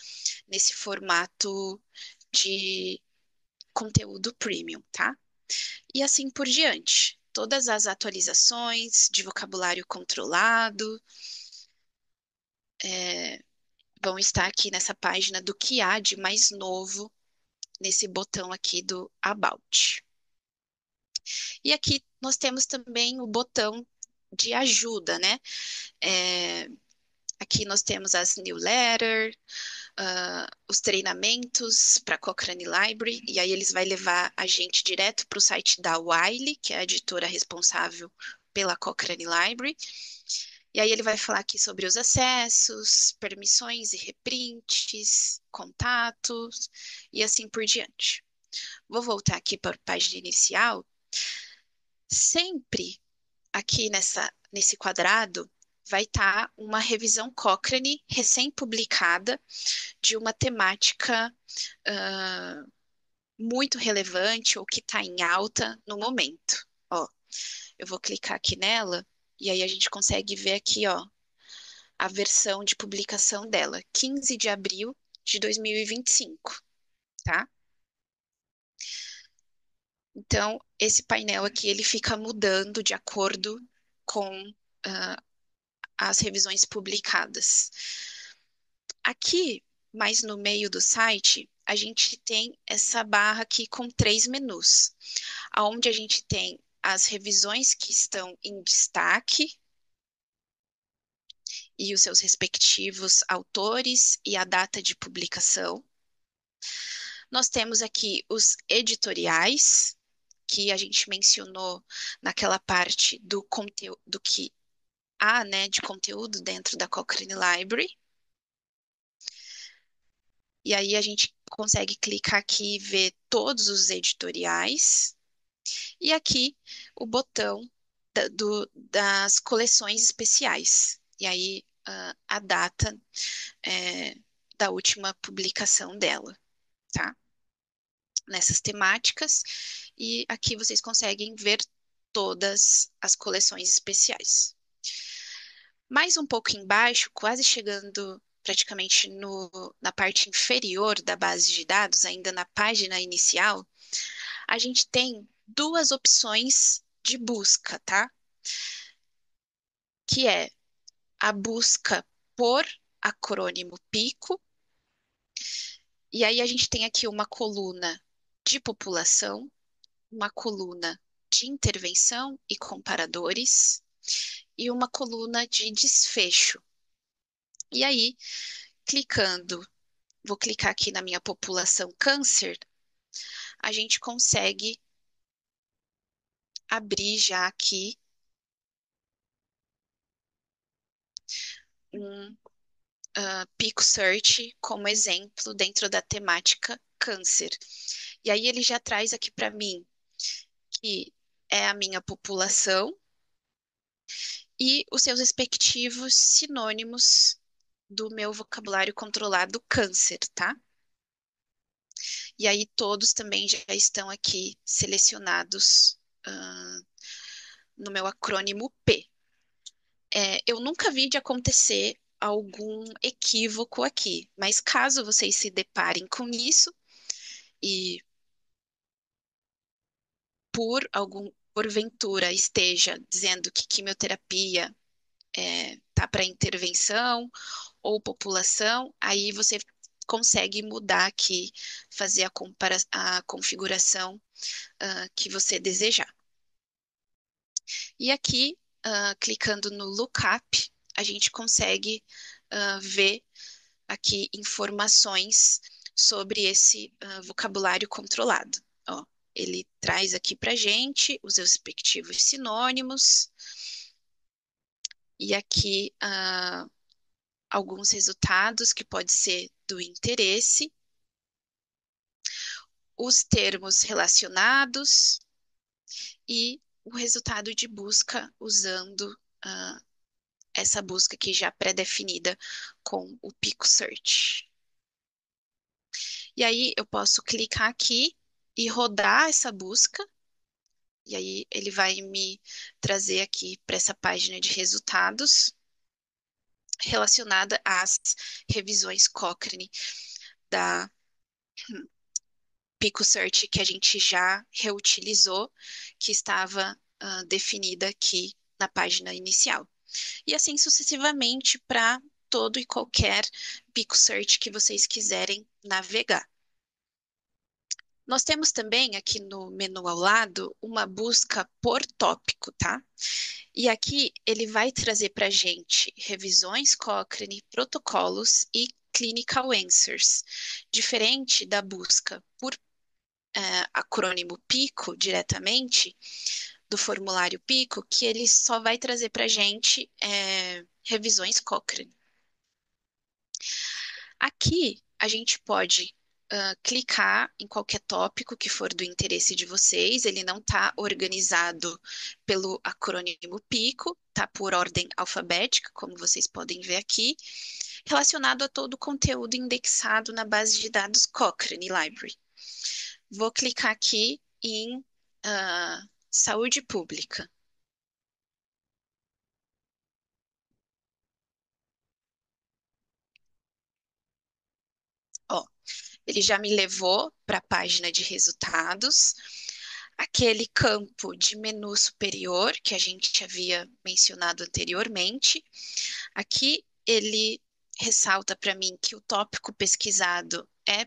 nesse formato de conteúdo premium, tá? E assim por diante. Todas as atualizações de vocabulário controlado vão estar aqui nessa página do que há de mais novo nesse botão aqui do About. E aqui nós temos também o botão de ajuda, né? É, aqui nós temos as newsletters, os treinamentos para Cochrane Library, e aí eles vai levar a gente direto para o site da Wiley, que é a editora responsável pela Cochrane Library. E aí ele vai falar aqui sobre os acessos, permissões e reprints, contatos e assim por diante. Vou voltar aqui para a página inicial. Sempre aqui nesse quadrado vai estar uma revisão Cochrane recém-publicada de uma temática uh, muito relevante ou que está em alta no momento. Ó, eu vou clicar aqui nela e aí a gente consegue ver aqui, ó, a versão de publicação dela, 15 de abril de 2025, tá? Então, esse painel aqui, ele fica mudando de acordo com uh, as revisões publicadas. Aqui, mais no meio do site, a gente tem essa barra aqui com 3 menus, onde a gente tem as revisões que estão em destaque e os seus respectivos autores e a data de publicação. Nós temos aqui os editoriais, que a gente mencionou naquela parte do conteúdo do que há, né, de conteúdo dentro da Cochrane Library. E aí a gente consegue clicar aqui e ver todos os editoriais. E aqui o botão das coleções especiais. E aí a data da última publicação dela, tá? Nessas temáticas. E aqui vocês conseguem ver todas as coleções especiais. Mais um pouco embaixo, quase chegando praticamente na parte inferior da base de dados, ainda na página inicial, a gente tem duas opções de busca, tá? Que é a busca por acrônimo PICO, e aí a gente tem aqui uma coluna de população, uma coluna de intervenção e comparadores, e uma coluna de desfecho. E aí, clicando, vou clicar aqui na minha população câncer, a gente consegue abrir já aqui um Pico Search como exemplo dentro da temática câncer. E aí ele já traz aqui para mim que é a minha população e os seus respectivos sinônimos do meu vocabulário controlado câncer, tá? E aí todos também já estão aqui selecionados, no meu acrônimo P. Eu nunca vi de acontecer algum equívoco aqui, mas caso vocês se deparem com isso e porventura esteja dizendo que quimioterapia tá para intervenção ou população, aí você consegue mudar aqui, fazer a configuração que você desejar. E aqui, clicando no Lookup, a gente consegue ver aqui informações sobre esse vocabulário controlado. Ó, ele traz aqui para gente os respectivos sinônimos e aqui alguns resultados que pode ser do interesse, os termos relacionados e o resultado de busca usando essa busca aqui já pré-definida com o Pico Search. E aí eu posso clicar aqui e rodar essa busca, e aí ele vai me trazer aqui para essa página de resultados relacionada às revisões Cochrane da Pico Search que a gente já reutilizou, que estava definida aqui na página inicial. E assim sucessivamente para todo e qualquer Pico Search que vocês quiserem navegar. Nós temos também aqui no menu ao lado uma busca por tópico, tá? E aqui ele vai trazer para a gente revisões Cochrane, protocolos e clinical answers, diferente da busca por acrônimo PICO diretamente, do formulário PICO, que ele só vai trazer para a gente revisões Cochrane. Aqui a gente pode clicar em qualquer tópico que for do interesse de vocês. Ele não está organizado pelo acrônimo PICO, está por ordem alfabética, como vocês podem ver aqui, relacionado a todo o conteúdo indexado na base de dados Cochrane Library. Vou clicar aqui em saúde pública. Ó, ele já me levou para a página de resultados. Aquele campo de menu superior que a gente havia mencionado anteriormente. Aqui ele ressalta para mim que o tópico pesquisado é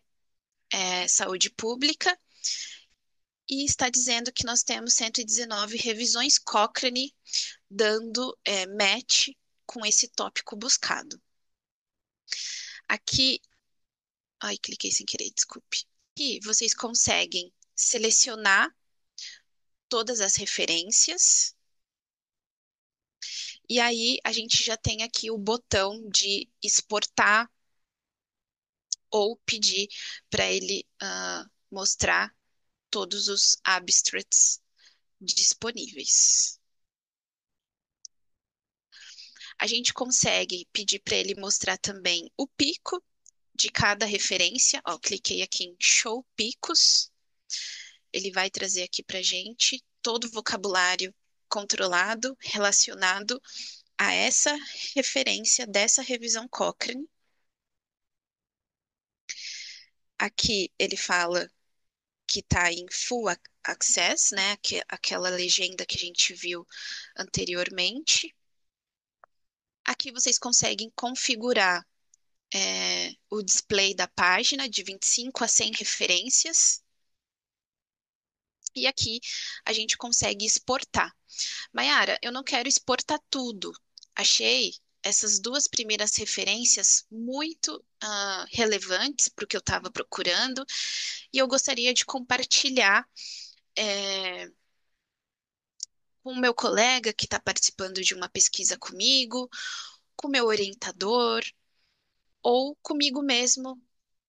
saúde pública e está dizendo que nós temos 119 revisões Cochrane dando match com esse tópico buscado. Aqui, ai, cliquei sem querer, desculpe. Aqui vocês conseguem selecionar todas as referências. E aí a gente já tem aqui o botão de exportar ou pedir para ele mostrar todos os abstracts disponíveis. A gente consegue pedir para ele mostrar também o pico de cada referência. Ó, cliquei aqui em Show Picos. Ele vai trazer aqui para gente todo o vocabulário controlado relacionado a essa referência dessa revisão Cochrane. Aqui ele fala que está em full access, né? Aquela legenda que a gente viu anteriormente. Aqui vocês conseguem configurar o display da página de 25 a 100 referências. E aqui a gente consegue exportar. Maiara, eu não quero exportar tudo. Achei essas duas primeiras referências muito relevantes para o que eu estava procurando e eu gostaria de compartilhar com o meu colega que está participando de uma pesquisa comigo, com o meu orientador ou comigo mesmo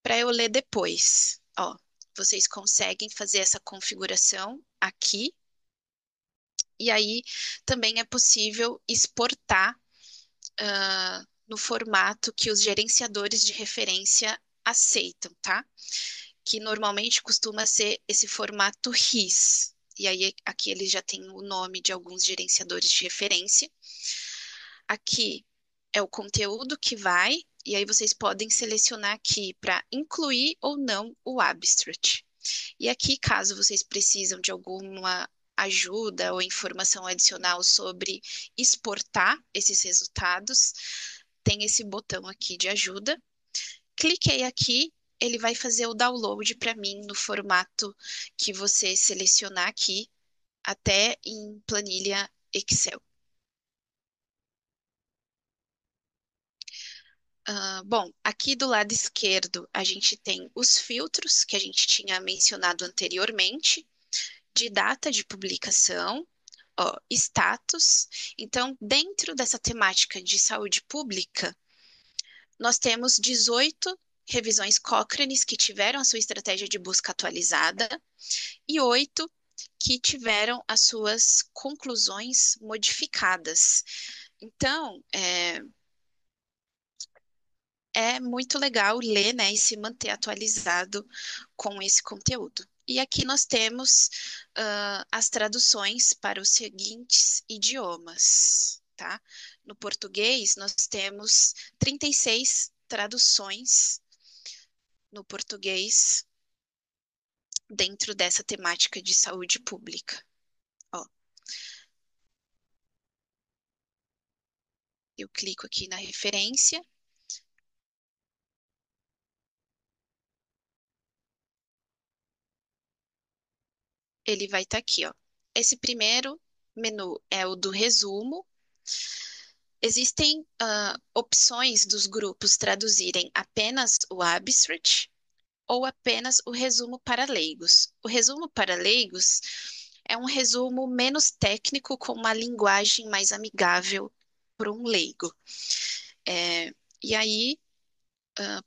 para eu ler depois. Ó, vocês conseguem fazer essa configuração aqui e aí também é possível exportar no formato que os gerenciadores de referência aceitam, tá? que normalmente costuma ser esse formato RIS. E aí, aqui eles já têm o nome de alguns gerenciadores de referência. Aqui é o conteúdo que vai, e aí vocês podem selecionar aqui para incluir ou não o abstract. E aqui, caso vocês precisam de alguma ajuda ou informação adicional sobre exportar esses resultados, tem esse botão aqui de ajuda. Cliquei aqui, ele vai fazer o download para mim no formato que você selecionar aqui, até em planilha Excel. Bom, aqui do lado esquerdo a gente tem os filtros que a gente tinha mencionado anteriormente, de data de publicação, ó, status. Então, dentro dessa temática de saúde pública, nós temos 18 revisões Cochrane que tiveram a sua estratégia de busca atualizada e 8 que tiveram as suas conclusões modificadas. Então, é muito legal ler, né, e se manter atualizado com esse conteúdo. E aqui nós temos as traduções para os seguintes idiomas, tá? No português, nós temos 36 traduções no português dentro dessa temática de saúde pública. Ó, eu clico aqui na referência, ele vai estar aqui, ó. Esse primeiro menu é o do resumo. Existem opções dos grupos traduzirem apenas o abstract ou apenas o resumo para leigos. O resumo para leigos é um resumo menos técnico, com uma linguagem mais amigável para um leigo. E aí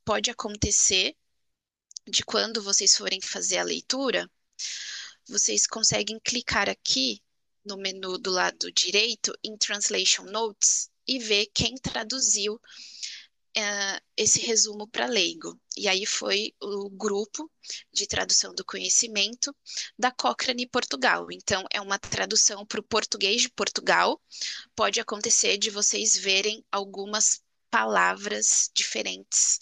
pode acontecer de quando vocês forem fazer a leitura, vocês conseguem clicar aqui no menu do lado direito em Translation Notes e ver quem traduziu esse resumo para leigo. E aí foi o grupo de tradução do conhecimento da Cochrane Portugal. Então, é uma tradução para o português de Portugal. Pode acontecer de vocês verem algumas palavras diferentes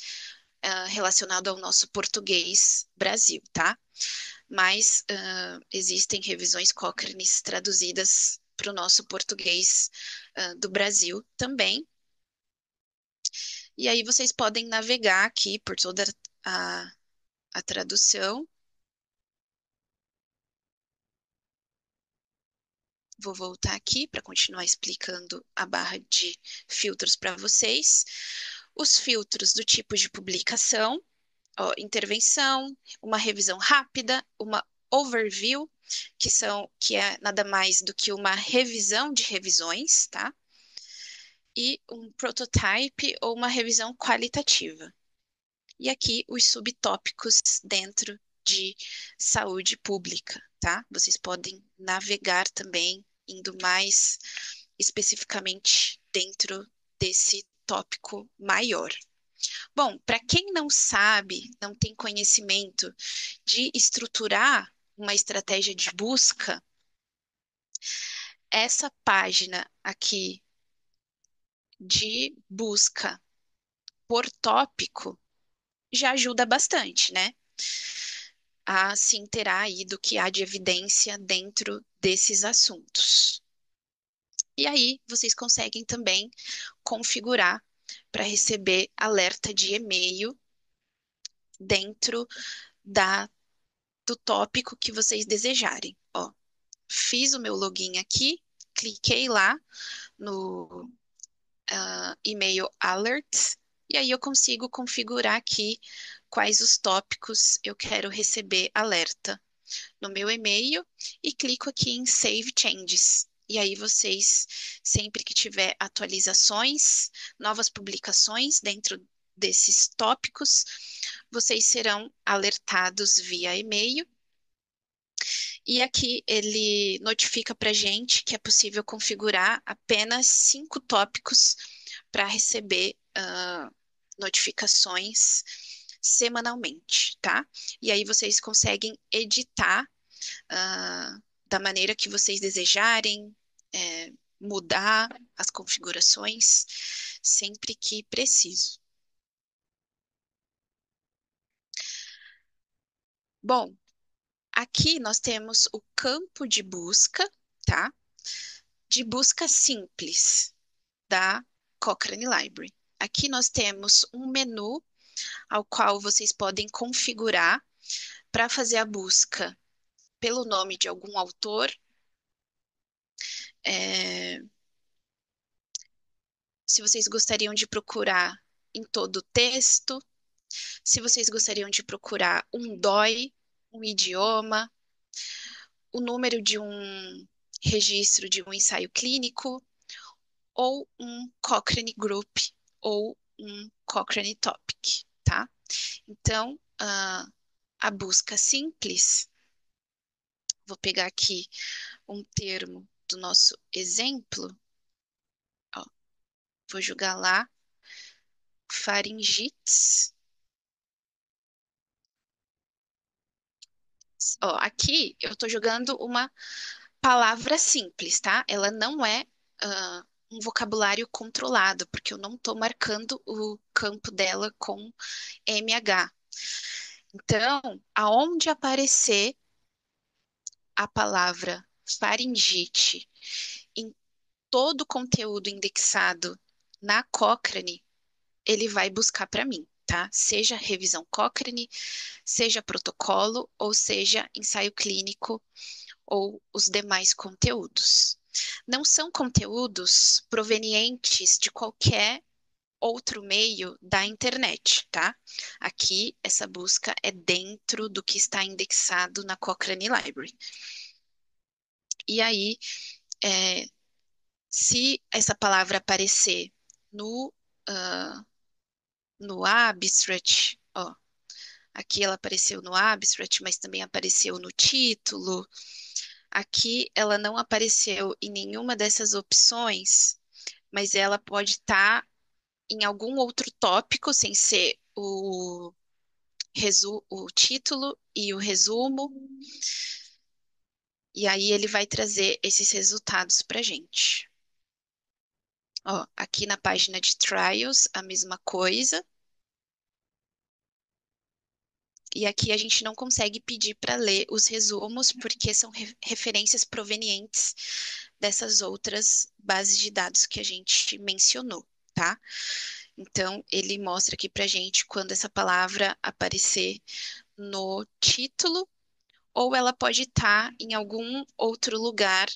relacionado ao nosso português Brasil, tá? Mas existem revisões Cochrane traduzidas para o nosso português do Brasil também. E aí vocês podem navegar aqui por toda a, a tradução. Vou voltar aqui para continuar explicando a barra de filtros para vocês. Os filtros do tipo de publicação, ó, intervenção, uma revisão rápida, uma overview, que é nada mais do que uma revisão de revisões, tá? E um prototype ou uma revisão qualitativa. E aqui os subtópicos dentro de saúde pública, tá? Vocês podem navegar também, indo mais especificamente dentro desse tópico maior. Bom, para quem não sabe, não tem conhecimento de estruturar uma estratégia de busca, essa página aqui de busca por tópico já ajuda bastante, né? A se inteirar aí do que há de evidência dentro desses assuntos. E aí, vocês conseguem também configurar para receber alerta de e-mail dentro da, do tópico que vocês desejarem. Ó, fiz o meu login aqui, cliquei lá no e-mail alerts, e aí eu consigo configurar aqui quais os tópicos eu quero receber alerta no meu e-mail e clico aqui em Save Changes. E aí vocês, sempre que tiver atualizações, novas publicações dentro desses tópicos, vocês serão alertados via e-mail. E aqui ele notifica para gente que é possível configurar apenas 5 tópicos para receber notificações semanalmente, tá? E aí vocês conseguem editar ah, da maneira que vocês desejarem, mudar as configurações sempre que preciso. Bom, aqui nós temos o campo de busca, tá? De busca simples da Cochrane Library. Aqui nós temos um menu ao qual vocês podem configurar para fazer a busca pelo nome de algum autor, é, se vocês gostariam de procurar em todo o texto, se vocês gostariam de procurar um DOI, um idioma, o número de um registro de um ensaio clínico, ou um Cochrane Group, ou um Cochrane Topic, tá? Então, a busca simples, vou pegar aqui um termo do nosso exemplo, ó, vou jogar lá, faringites. Ó, aqui eu estou jogando uma palavra simples, tá? Ela não é um vocabulário controlado, porque eu não estou marcando o campo dela com MH. Então, aonde aparecer a palavra faringite em todo o conteúdo indexado na Cochrane, ele vai buscar para mim, tá? Seja revisão Cochrane, seja protocolo, ou seja ensaio clínico, ou os demais conteúdos. Não são conteúdos provenientes de qualquer outro meio da internet, tá? Aqui, essa busca é dentro do que está indexado na Cochrane Library. E aí, é, se essa palavra aparecer no, uh, no abstract, ó, aqui ela apareceu no abstract, mas também apareceu no título. Aqui ela não apareceu em nenhuma dessas opções, mas ela pode estar em algum outro tópico, sem ser o título e o resumo, e aí ele vai trazer esses resultados para a gente. Ó, aqui na página de trials, a mesma coisa. E aqui a gente não consegue pedir para ler os resumos, porque são referências provenientes dessas outras bases de dados que a gente mencionou, tá? Então, ele mostra aqui para a gente quando essa palavra aparecer no título, ou ela pode estar em algum outro lugar,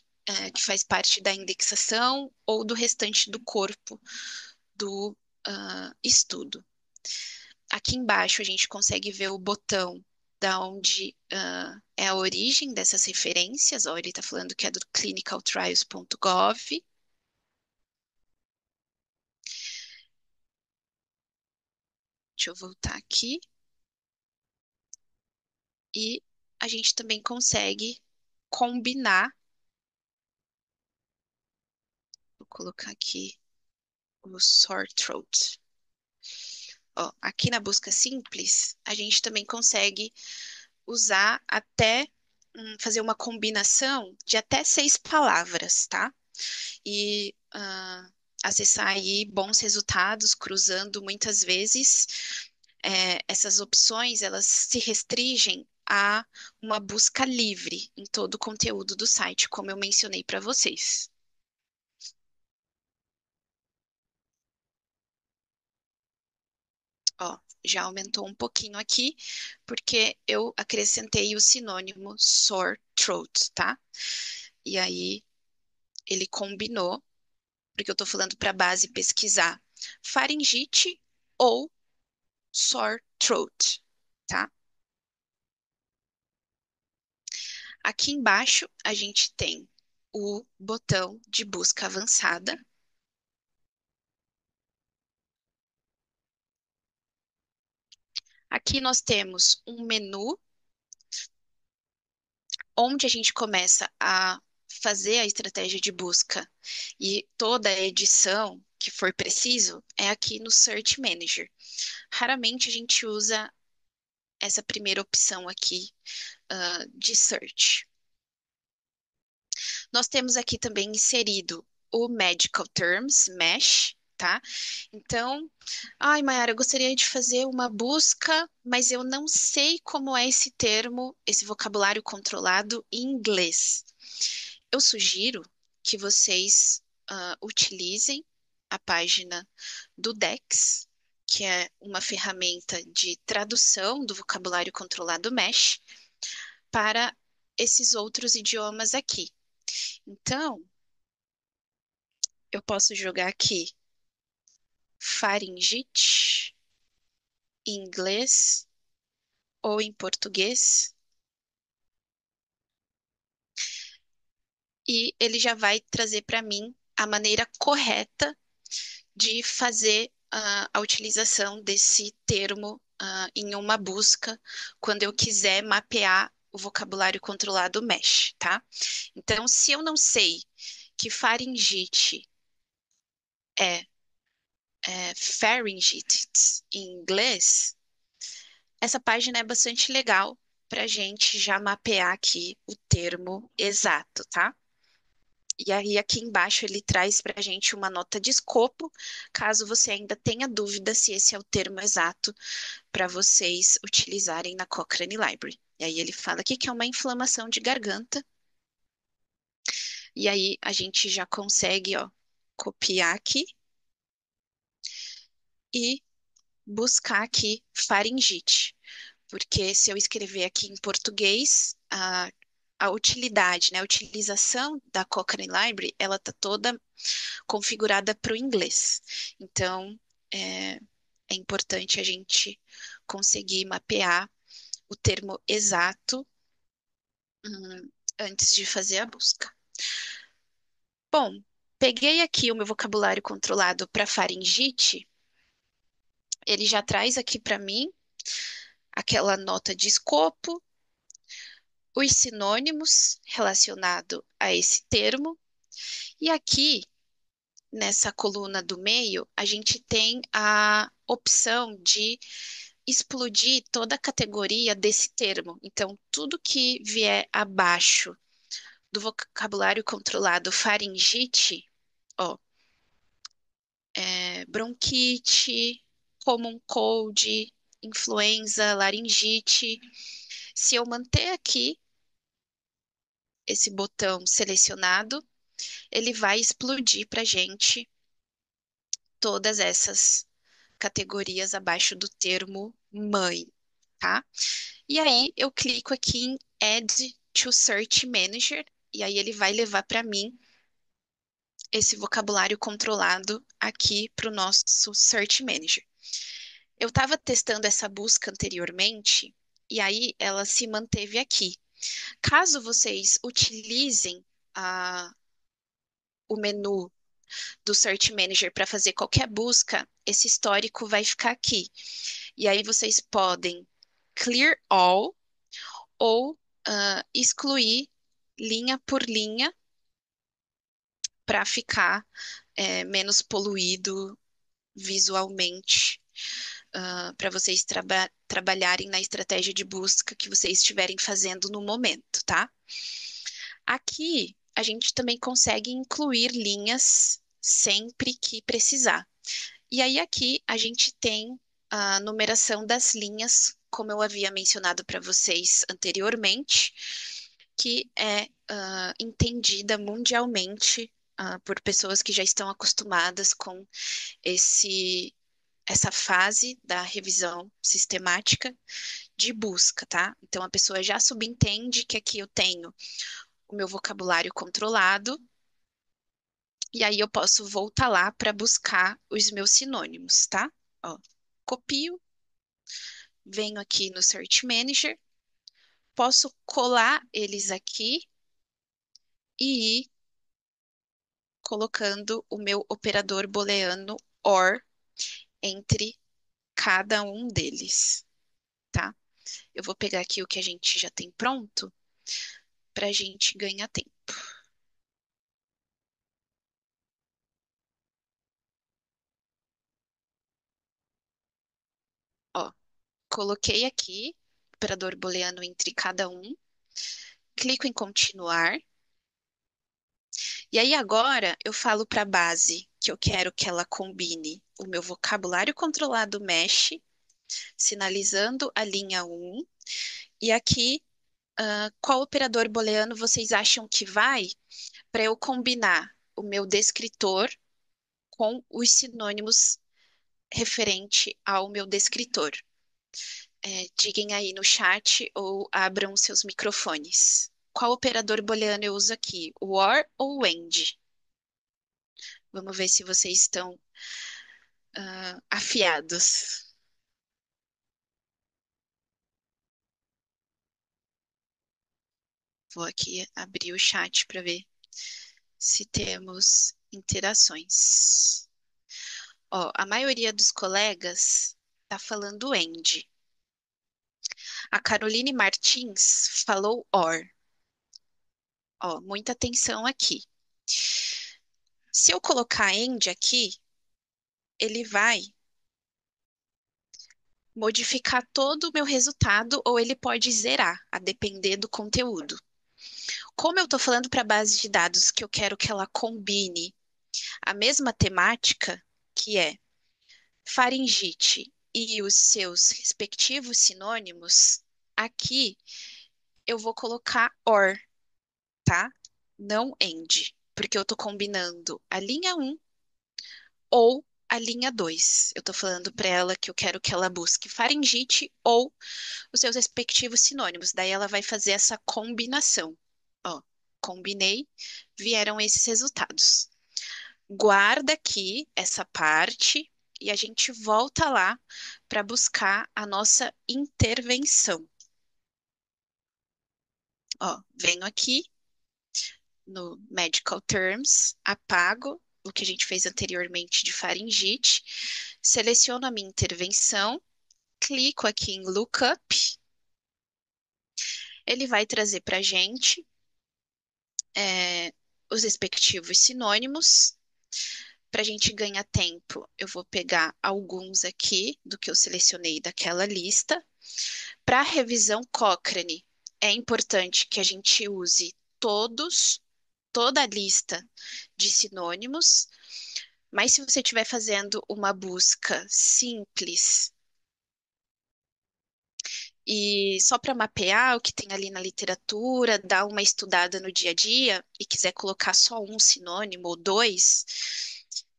que faz parte da indexação ou do restante do corpo do, estudo. Aqui embaixo a gente consegue ver o botão da onde é a origem dessas referências. Ó, ele está falando que é do clinicaltrials.gov. Deixa eu voltar aqui. E a gente também consegue combinar. Vou colocar aqui o sore throat. Ó, aqui na busca simples, a gente também consegue usar até fazer uma combinação de até 6 palavras, tá? E acessar aí bons resultados, cruzando muitas vezes. Essas opções, elas se restringem a uma busca livre em todo o conteúdo do site, como eu mencionei para vocês. Ó, já aumentou um pouquinho aqui, porque eu acrescentei o sinônimo sore throat, tá? E aí ele combinou, porque eu tô falando para a base pesquisar faringite ou sore throat, tá? Aqui embaixo a gente tem o botão de busca avançada. Aqui nós temos um menu onde a gente começa a fazer a estratégia de busca e toda a edição que for preciso, é aqui no Search Manager. Raramente a gente usa essa primeira opção aqui, de search. Nós temos aqui também inserido o Medical Terms, MESH, tá? Então, ai, Mayara, eu gostaria de fazer uma busca, mas eu não sei como é esse termo, esse vocabulário controlado em inglês. Eu sugiro que vocês utilizem a página do Dex, que é uma ferramenta de tradução do vocabulário controlado MESH para esses outros idiomas aqui. Então, eu posso jogar aqui faringite em inglês ou em português e ele já vai trazer para mim a maneira correta de fazer a utilização desse termo em uma busca quando eu quiser mapear o vocabulário controlado MESH, tá? Então, se eu não sei que faringite é, pharyngitis em inglês, essa página é bastante legal para a gente já mapear aqui o termo exato, tá? E aí, aqui embaixo, ele traz para a gente uma nota de escopo, caso você ainda tenha dúvida se esse é o termo exato para vocês utilizarem na Cochrane Library. E aí, ele fala aqui que é uma inflamação de garganta, e aí a gente já consegue, ó, copiar aqui e buscar aqui faringite. Porque se eu escrever aqui em português, a utilidade, né, a utilização da Cochrane Library, ela está toda configurada para o inglês. Então, é, é importante a gente conseguir mapear o termo exato, antes de fazer a busca. Bom, peguei aqui o meu vocabulário controlado para faringite, ele já traz aqui para mim aquela nota de escopo, os sinônimos relacionados a esse termo, e aqui nessa coluna do meio, a gente tem a opção de explodir toda a categoria desse termo. Então, tudo que vier abaixo do vocabulário controlado faringite, ó, bronquite, common cold, influenza, laringite. Se eu manter aqui esse botão selecionado, ele vai explodir para a gente todas essas categorias abaixo do termo mãe, tá? E aí eu clico aqui em Add to Search Manager e aí ele vai levar para mim esse vocabulário controlado aqui para o nosso Search Manager. Eu estava testando essa busca anteriormente e aí ela se manteve aqui. Caso vocês utilizem o menu do Search Manager para fazer qualquer busca, esse histórico vai ficar aqui. E aí vocês podem clear all ou excluir linha por linha para ficar menos poluído visualmente, para vocês trabalharem na estratégia de busca que vocês estiverem fazendo no momento, tá? Aqui a gente também consegue incluir linhas sempre que precisar. E aí aqui a gente tem a numeração das linhas, como eu havia mencionado para vocês anteriormente, que é entendida mundialmente por pessoas que já estão acostumadas com essa fase da revisão sistemática de busca, tá? Então a pessoa já subentende que aqui eu tenho o meu vocabulário controlado, e aí eu posso voltar lá para buscar os meus sinônimos, tá? Ó, copio, venho aqui no Search Manager, posso colar eles aqui e ir colocando o meu operador booleano OR entre cada um deles, tá? Eu vou pegar aqui o que a gente já tem pronto para a gente ganhar tempo. Coloquei aqui, operador booleano entre cada um, clico em continuar, e aí agora eu falo para a base que eu quero que ela combine o meu vocabulário controlado mesh, sinalizando a linha um, e aqui qual operador booleano vocês acham que vai para eu combinar o meu descritor com os sinônimos referente ao meu descritor. Digam aí no chat ou abram seus microfones. Qual operador booleano eu uso aqui? O OR ou o AND? Vamos ver se vocês estão afiados. Vou aqui abrir o chat para ver se temos interações. Ó, a maioria dos colegas está falando AND. A Caroline Martins falou OR. Ó, muita atenção aqui. Se eu colocar AND aqui, ele vai modificar todo o meu resultado ou ele pode zerar, a depender do conteúdo. Como eu estou falando para a base de dados que eu quero que ela combine a mesma temática, que é faringite e os seus respectivos sinônimos, aqui eu vou colocar OR, tá? Não AND, porque eu estou combinando a linha um ou a linha 2. Eu estou falando para ela que eu quero que ela busque faringite ou os seus respectivos sinônimos. Daí ela vai fazer essa combinação. Ó, combinei, vieram esses resultados. Guarda aqui essa parte e a gente volta lá para buscar a nossa intervenção. Ó, venho aqui no Medical Terms, apago o que a gente fez anteriormente de faringite, seleciono a minha intervenção, clico aqui em Lookup, ele vai trazer para a gente os respectivos sinônimos. Para a gente ganhar tempo, eu vou pegar alguns aqui do que eu selecionei daquela lista. Para a revisão Cochrane, é importante que a gente use toda a lista de sinônimos, mas se você estiver fazendo uma busca simples e só para mapear o que tem ali na literatura, dar uma estudada no dia a dia e quiser colocar só um sinônimo ou dois,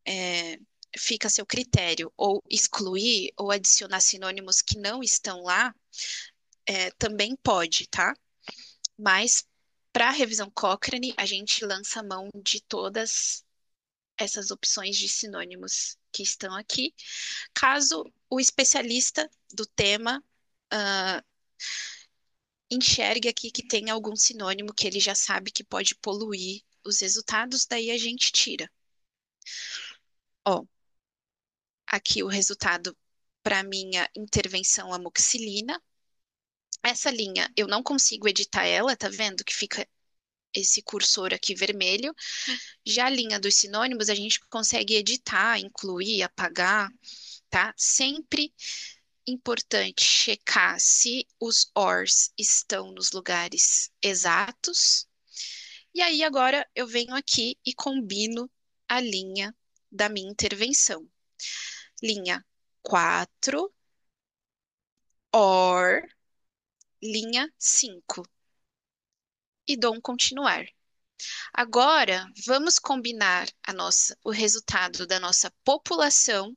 é, fica a seu critério. Ou excluir ou adicionar sinônimos que não estão lá, também pode, tá? Mas para a revisão Cochrane, a gente lança a mão de todas essas opções de sinônimos que estão aqui, caso o especialista do tema enxergue aqui que tem algum sinônimo que ele já sabe que pode poluir os resultados, daí a gente tira. Ó, aqui o resultado para minha intervenção amoxicilina. Essa linha eu não consigo editar ela, tá vendo que fica esse cursor aqui vermelho. Já a linha dos sinônimos a gente consegue editar, incluir, apagar, tá? Sempre importante checar se os ORs estão nos lugares exatos. E aí agora eu venho aqui e combino a linha da minha intervenção. Linha 4, OR, linha 5. E dou um continuar. Agora, vamos combinar o resultado da nossa população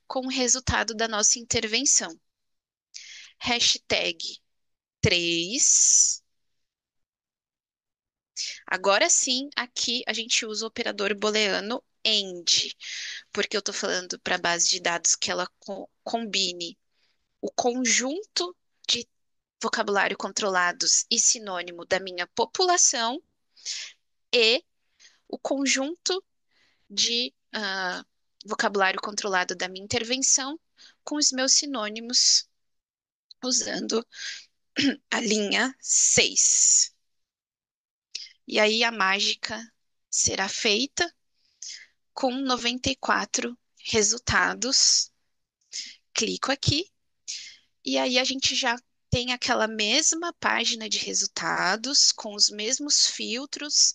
com o resultado da nossa intervenção. Hashtag 3. Agora sim, aqui a gente usa o operador booleano AND, porque eu estou falando para a base de dados que ela combine o conjunto de vocabulário controlados e sinônimo da minha população e o conjunto de vocabulário controlado da minha intervenção com os meus sinônimos usando a linha 6. E aí a mágica será feita com 94 resultados. Clico aqui E aí a gente já tem aquela mesma página de resultados, com os mesmos filtros.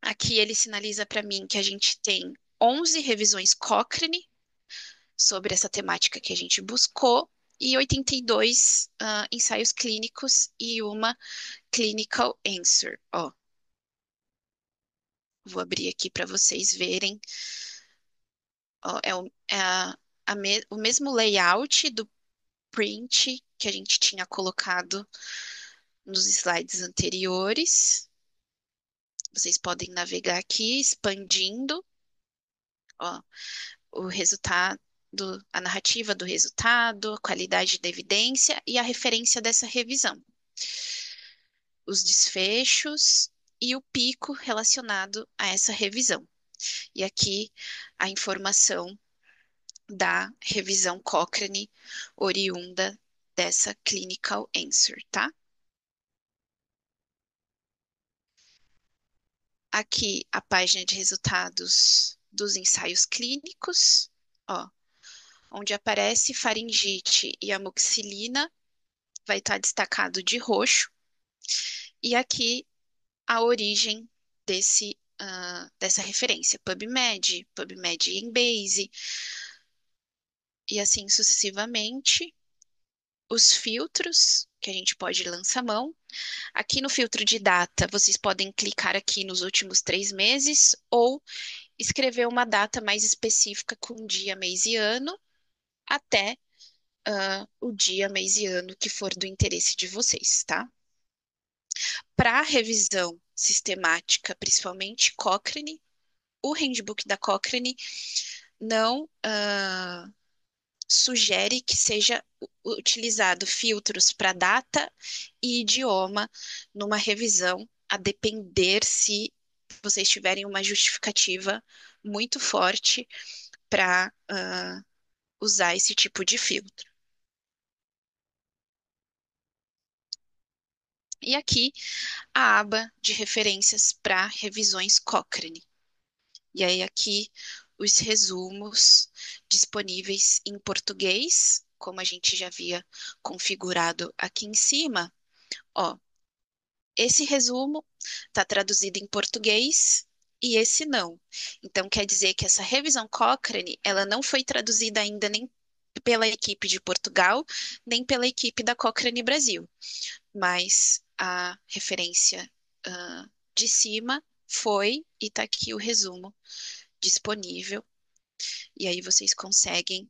Aqui ele sinaliza para mim que a gente tem 11 revisões Cochrane sobre essa temática que a gente buscou e 82 ensaios clínicos e uma clinical answer. Ó, vou abrir aqui para vocês verem. Ó, o mesmo layout do print que a gente tinha colocado nos slides anteriores. Vocês podem navegar aqui, expandindo, ó, o resultado, a narrativa do resultado, a qualidade da evidência e a referência dessa revisão, os desfechos e o pico relacionado a essa revisão. E aqui a informação da revisão Cochrane oriunda dessa clinical answer, tá? Aqui a página de resultados dos ensaios clínicos, ó, onde aparece faringite e amoxicilina, vai estar destacado de roxo, e aqui a origem dessa referência, PubMed, PubMed Embase, e assim sucessivamente. Os filtros que a gente pode lançar mão. Aqui no filtro de data, vocês podem clicar aqui nos últimos 3 meses ou escrever uma data mais específica com dia, mês e ano, até o dia, mês e ano que for do interesse de vocês, tá? Para revisão sistemática, principalmente Cochrane, o handbook da Cochrane não sugere que seja utilizado filtros para data e idioma numa revisão, a depender se vocês tiverem uma justificativa muito forte para usar esse tipo de filtro. E aqui a aba de referências para revisões Cochrane. E aí aqui os resumos disponíveis em português, como a gente já havia configurado aqui em cima. Ó, esse resumo está traduzido em português e esse não. Então quer dizer que essa revisão Cochrane, ela não foi traduzida ainda nem pela equipe de Portugal, nem pela equipe da Cochrane Brasil, mas a referência de cima foi e está aqui o resumo disponível, e aí vocês conseguem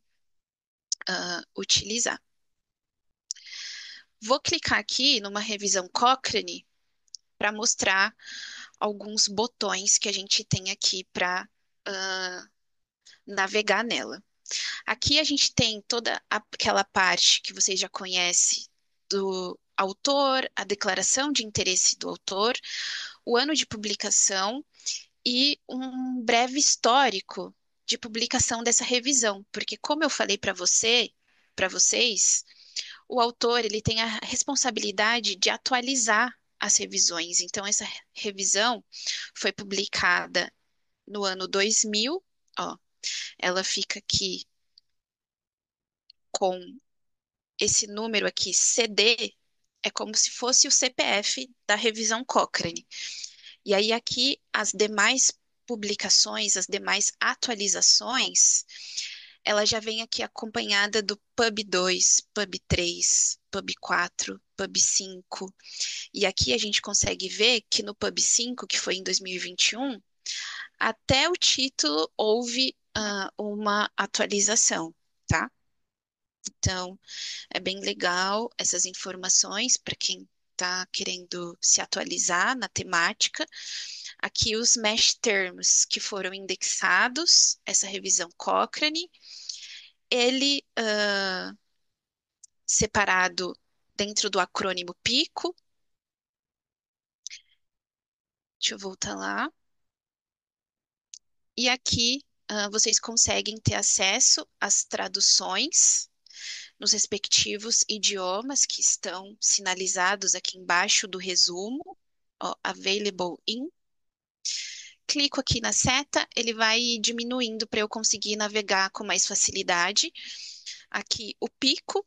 utilizar. Vou clicar aqui numa revisão Cochrane para mostrar alguns botões que a gente tem aqui para navegar nela. Aqui a gente tem toda aquela parte que vocês já conhecem do autor, a declaração de interesse do autor, o ano de publicação e um breve histórico de publicação dessa revisão, porque como eu falei para vocês, o autor ele tem a responsabilidade de atualizar as revisões. Então essa revisão foi publicada no ano 2000, ó, ela fica aqui com esse número aqui, CD, é como se fosse o CPF da revisão Cochrane. E aí aqui as demais publicações, as demais atualizações, ela já vem aqui acompanhada do Pub 2, Pub 3, Pub 4, Pub 5. E aqui a gente consegue ver que no Pub 5, que foi em 2021, até o título houve uma atualização, tá? Então, é bem legal essas informações para quem está querendo se atualizar na temática. Aqui os mesh terms que foram indexados, essa revisão Cochrane, ele separado dentro do acrônimo PICO. Deixa eu voltar lá. E aqui vocês conseguem ter acesso às traduções nos respectivos idiomas que estão sinalizados aqui embaixo do resumo, ó, Available in. Clico aqui na seta, ele vai diminuindo para eu conseguir navegar com mais facilidade. Aqui o pico,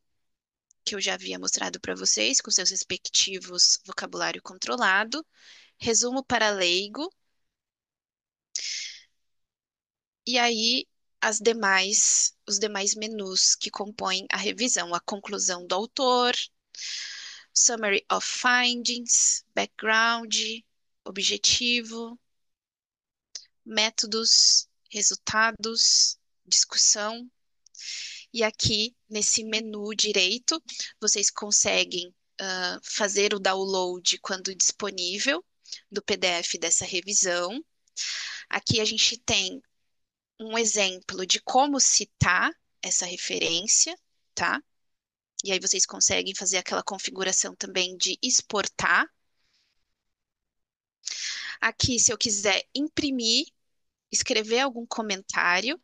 que eu já havia mostrado para vocês, com seus respectivos vocabulário controlado. Resumo para leigo. E aí os demais menus que compõem a revisão, a conclusão do autor, summary of findings, background, objetivo, métodos, resultados, discussão. E aqui nesse menu direito, vocês conseguem fazer o download quando disponível do PDF dessa revisão. Aqui a gente tem um exemplo de como citar essa referência, tá? E aí vocês conseguem fazer aquela configuração também de exportar. Aqui, se eu quiser imprimir, escrever algum comentário,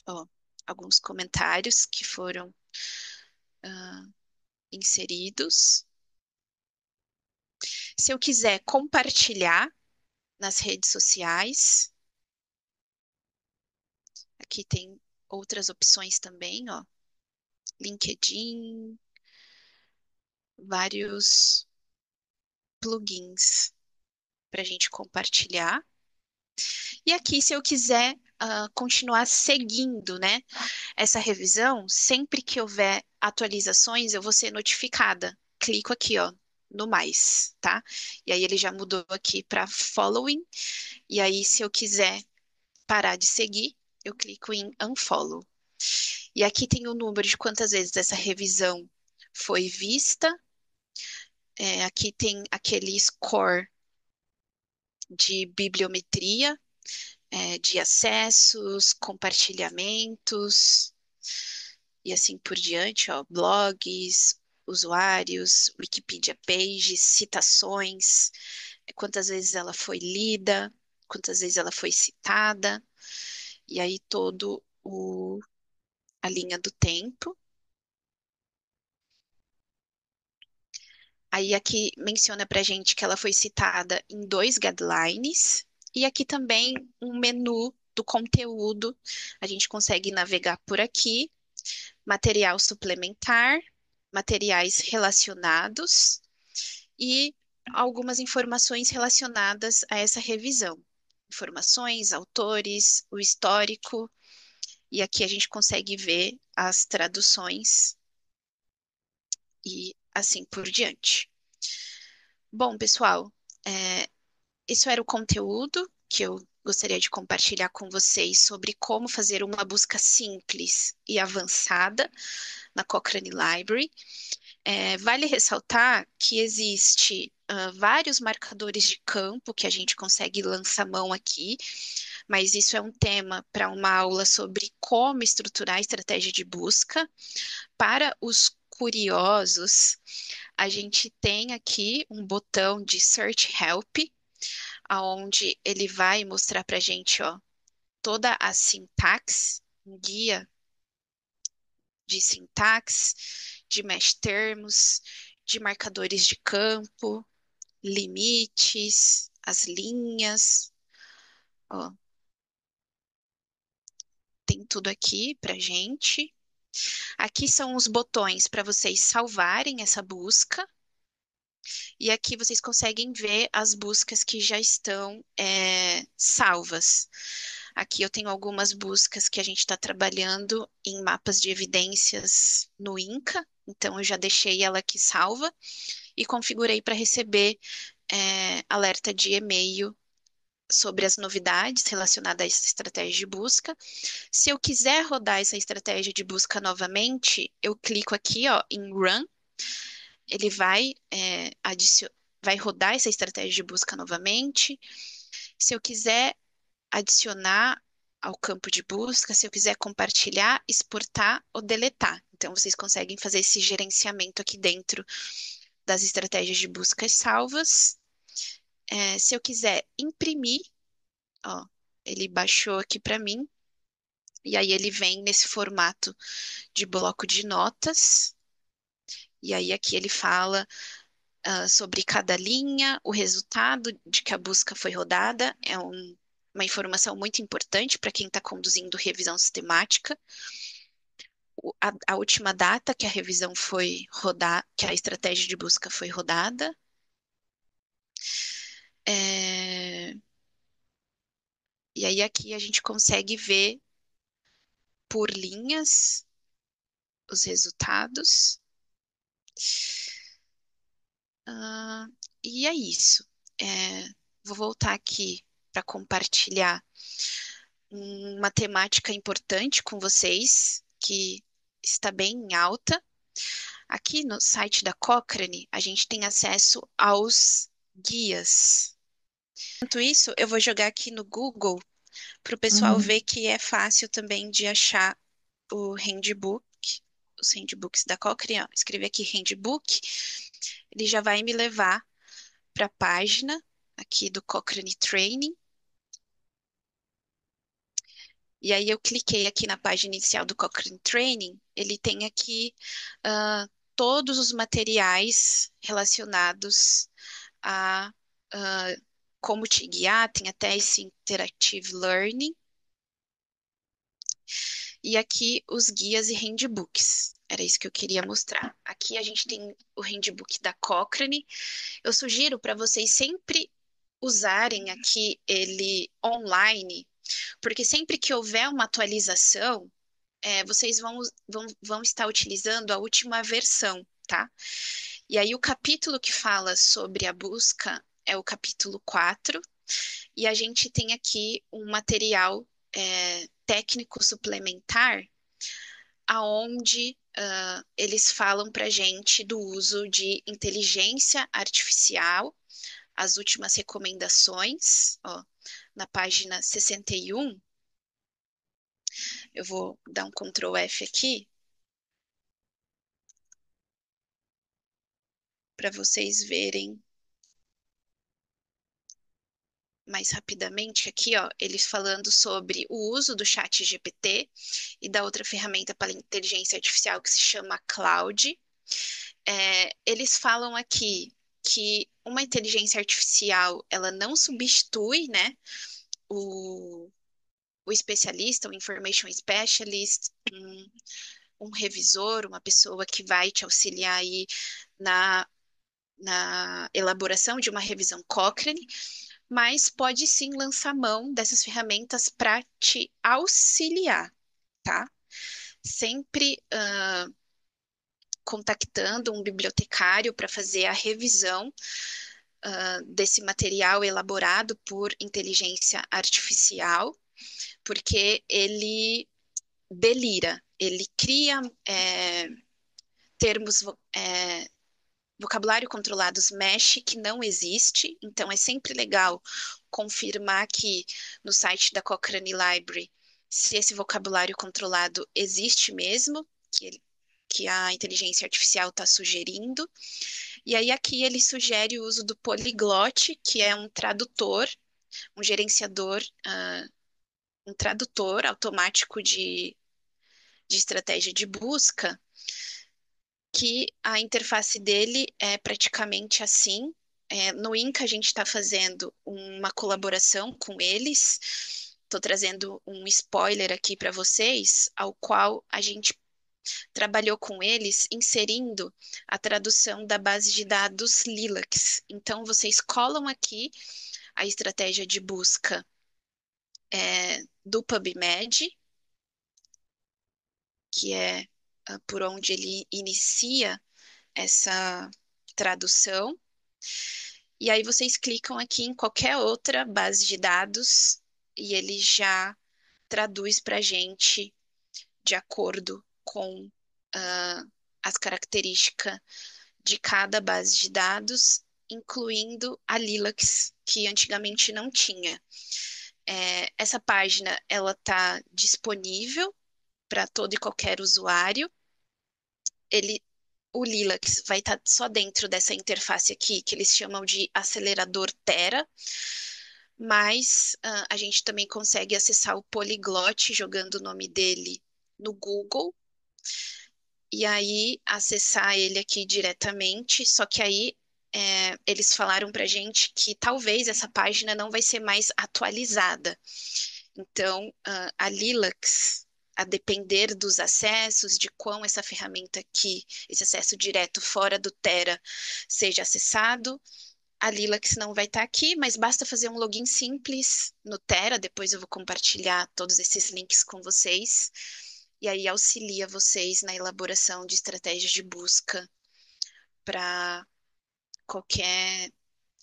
ó, alguns comentários que foram inseridos. Se eu quiser compartilhar nas redes sociais, aqui tem outras opções também, ó, LinkedIn, vários plugins para a gente compartilhar. E aqui, se eu quiser continuar seguindo, né, essa revisão, sempre que houver atualizações, eu vou ser notificada. Clico aqui, ó, no mais, tá? E aí ele já mudou aqui para following. E aí, se eu quiser parar de seguir, eu clico em unfollow. E aqui tem o número de quantas vezes essa revisão foi vista. Aqui tem aquele score de bibliometria, de acessos, compartilhamentos e assim por diante, ó, blogs, usuários, Wikipedia pages, citações, quantas vezes ela foi lida, quantas vezes ela foi citada, e aí a linha do tempo. Aí aqui menciona pra gente que ela foi citada em dois guidelines, e aqui também um menu do conteúdo. A gente consegue navegar por aqui, material suplementar, materiais relacionados e algumas informações relacionadas a essa revisão. Informações, autores, o histórico, e aqui a gente consegue ver as traduções e assim por diante. Bom, pessoal, é, isso era o conteúdo que eu gostaria de compartilhar com vocês sobre como fazer uma busca simples e avançada na Cochrane Library. Vale ressaltar que existe vários marcadores de campo que a gente consegue lançar mão aqui, mas isso é um tema para uma aula sobre como estruturar a estratégia de busca. Para os curiosos, a gente tem aqui um botão de Search Help, aonde ele vai mostrar para a gente, ó, toda a sintaxe, um guia de sintaxe, de mesh termos, de marcadores de campo, limites, as linhas, ó, tem tudo aqui para gente. Aqui são os botões para vocês salvarem essa busca. E aqui vocês conseguem ver as buscas que já estão salvas. Aqui eu tenho algumas buscas que a gente está trabalhando em mapas de evidências no Inca, então eu já deixei ela aqui salva e configurei para receber alerta de e-mail sobre as novidades relacionadas a essa estratégia de busca. Se eu quiser rodar essa estratégia de busca novamente, eu clico aqui, ó, em Run. Ele vai rodar essa estratégia de busca novamente. Se eu quiser adicionar ao campo de busca, se eu quiser compartilhar, exportar ou deletar. Então, vocês conseguem fazer esse gerenciamento aqui dentro das estratégias de busca salvas. Se eu quiser imprimir, ó, ele baixou aqui para mim, e aí ele vem nesse formato de bloco de notas, e aí aqui ele fala sobre cada linha, o resultado de que a busca foi rodada, é um uma informação muito importante para quem está conduzindo revisão sistemática. A última data que a revisão foi rodar, que a estratégia de busca foi rodada. É, E aí aqui a gente consegue ver por linhas os resultados. Ah, e é isso. É, Vou voltar aqui para compartilhar uma temática importante com vocês, que está bem em alta. Aqui no site da Cochrane, a gente tem acesso aos guias. Enquanto isso, eu vou jogar aqui no Google para o pessoal ver Uhum. que é fácil também de achar o handbook, os handbooks da Cochrane. Ó, escrever aqui handbook, ele já vai me levar para a página aqui do Cochrane Training. E aí eu cliquei aqui na página inicial do Cochrane Training, ele tem aqui ah, todos os materiais relacionados a ah, como te guiar, tem até esse Interactive Learning, e aqui os guias e handbooks. Era isso que eu queria mostrar. Aqui a gente tem o handbook da Cochrane. Eu sugiro para vocês sempre usarem aqui ele online, porque sempre que houver uma atualização, vocês vão estar utilizando a última versão, tá? E aí o capítulo que fala sobre a busca é o capítulo 4, e a gente tem aqui um material técnico suplementar, aonde eles falam para gente do uso de inteligência artificial, as últimas recomendações, ó, na página 61. Eu vou dar um Ctrl F aqui para vocês verem mais rapidamente aqui, ó, eles falando sobre o uso do chat GPT e da outra ferramenta para inteligência artificial que se chama Cloud. Eles falam aqui que uma inteligência artificial, ela não substitui, né, o, o especialista, o information specialist, um revisor, uma pessoa que vai te auxiliar aí na, na elaboração de uma revisão Cochrane, mas pode sim lançar mão dessas ferramentas para te auxiliar, tá? Sempre contactando um bibliotecário para fazer a revisão desse material elaborado por inteligência artificial, porque ele delira, ele cria termos, vocabulário controlados mesh que não existe, então é sempre legal confirmar aqui no site da Cochrane Library se esse vocabulário controlado existe mesmo, que a inteligência artificial está sugerindo. E aí aqui ele sugere o uso do Polyglot, que é um tradutor, um gerenciador, um tradutor automático de estratégia de busca, que a interface dele é praticamente assim. No Inca, a gente está fazendo uma colaboração com eles. Estou trazendo um spoiler aqui para vocês, ao qual a gente trabalhou com eles inserindo a tradução da base de dados Lilacs. Então, vocês colam aqui a estratégia de busca do PubMed, que é por onde ele inicia essa tradução. E aí vocês clicam aqui em qualquer outra base de dados e ele já traduz para a gente de acordo com as características de cada base de dados, incluindo a Lilacs, que antigamente não tinha. Essa página ela está disponível para todo e qualquer usuário. Ele O Lilacs vai estar só dentro dessa interface aqui, que eles chamam de acelerador Tera, mas a gente também consegue acessar o Polyglot jogando o nome dele no Google, e aí acessar ele aqui diretamente, só que aí eles falaram para gente que talvez essa página não vai ser mais atualizada. Então, a Lilacs, a depender dos acessos, de quão essa ferramenta aqui, esse acesso direto fora do Terra, seja acessado, a Lilacs não vai estar aqui, mas basta fazer um login simples no Terra. Depois eu vou compartilhar todos esses links com vocês. E aí auxilia vocês na elaboração de estratégias de busca para qualquer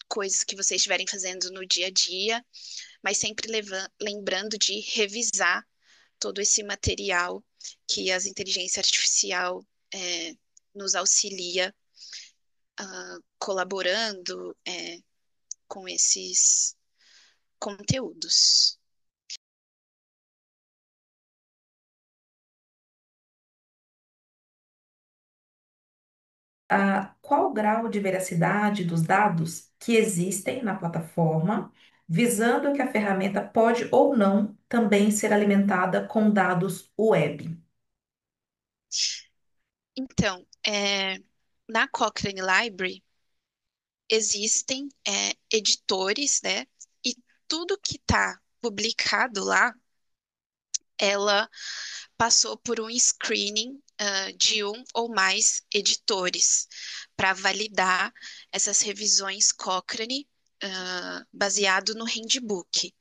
coisa que vocês estiverem fazendo no dia a dia, mas sempre lembrando de revisar todo esse material que as inteligência artificial nos auxilia colaborando com esses conteúdos. Qual o grau de veracidade dos dados que existem na plataforma, visando que a ferramenta pode ou não também ser alimentada com dados web? Então, na Cochrane Library existem editores, né? E tudo que está publicado lá, ela passou por um screening de um ou mais editores para validar essas revisões Cochrane baseado no handbook.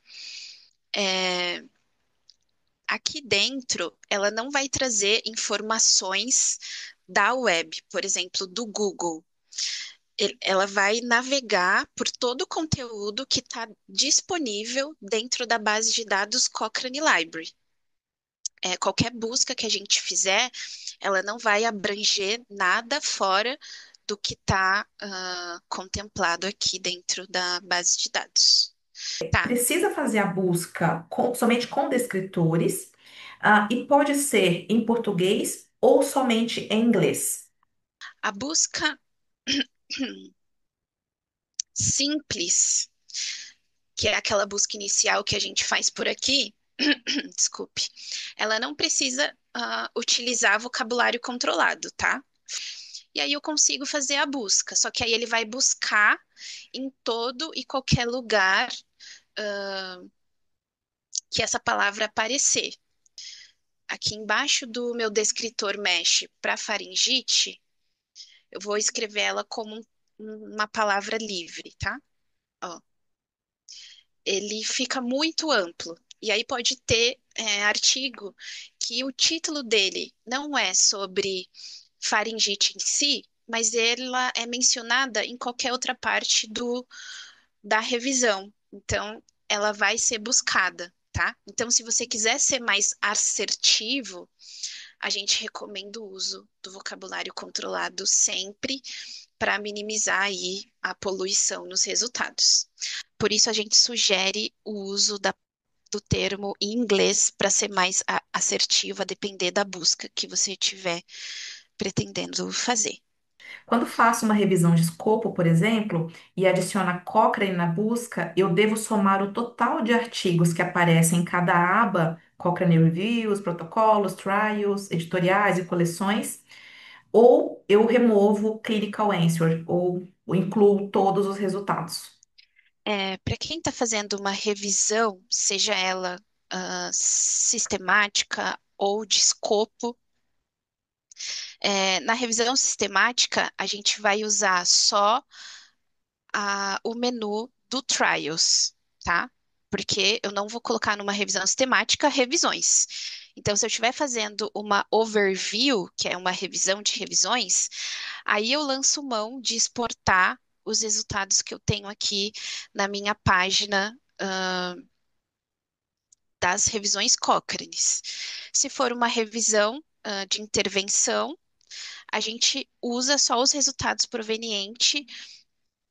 Aqui dentro, ela não vai trazer informações da web, por exemplo, do Google. Ela vai navegar por todo o conteúdo que está disponível dentro da base de dados Cochrane Library. Qualquer busca que a gente fizer, ela não vai abranger nada fora do que está contemplado aqui dentro da base de dados. Tá, Precisa fazer a busca somente com descritores, e pode ser em português ou somente em inglês. a busca simples, que é aquela busca inicial que a gente faz por aqui, desculpe, ela não precisa utilizar vocabulário controlado, tá? E aí eu consigo fazer a busca, só que aí ele vai buscar em todo e qualquer lugar que essa palavra aparecer. Aqui embaixo do meu descritor mesh para faringite, eu vou escrever ela como uma palavra livre, tá? Ó, ele fica muito amplo. E aí pode ter artigo que o título dele não é sobre faringite em si, mas ela é mencionada em qualquer outra parte da revisão. Então, ela vai ser buscada, tá? Então, se você quiser ser mais assertivo, a gente recomenda o uso do vocabulário controlado sempre para minimizar aí a poluição nos resultados. Por isso, a gente sugere o uso do termo em inglês para ser mais assertivo, a depender da busca que você estiver pretendendo fazer. Quando faço uma revisão de escopo, por exemplo, e adiciono a Cochrane na busca, eu devo somar o total de artigos que aparecem em cada aba, Cochrane Reviews, protocolos, trials, editoriais e coleções, ou eu removo Clinical Answer, ou incluo todos os resultados. Para quem está fazendo uma revisão, seja ela sistemática ou de escopo, na revisão sistemática, a gente vai usar só o menu do Trials, tá? Porque eu não vou colocar numa revisão sistemática revisões. Então, se eu estiver fazendo uma overview, que é uma revisão de revisões, aí eu lanço mão de exportar os resultados que eu tenho aqui na minha página, das revisões Cócranes. Se for uma revisão, de intervenção, a gente usa só os resultados provenientes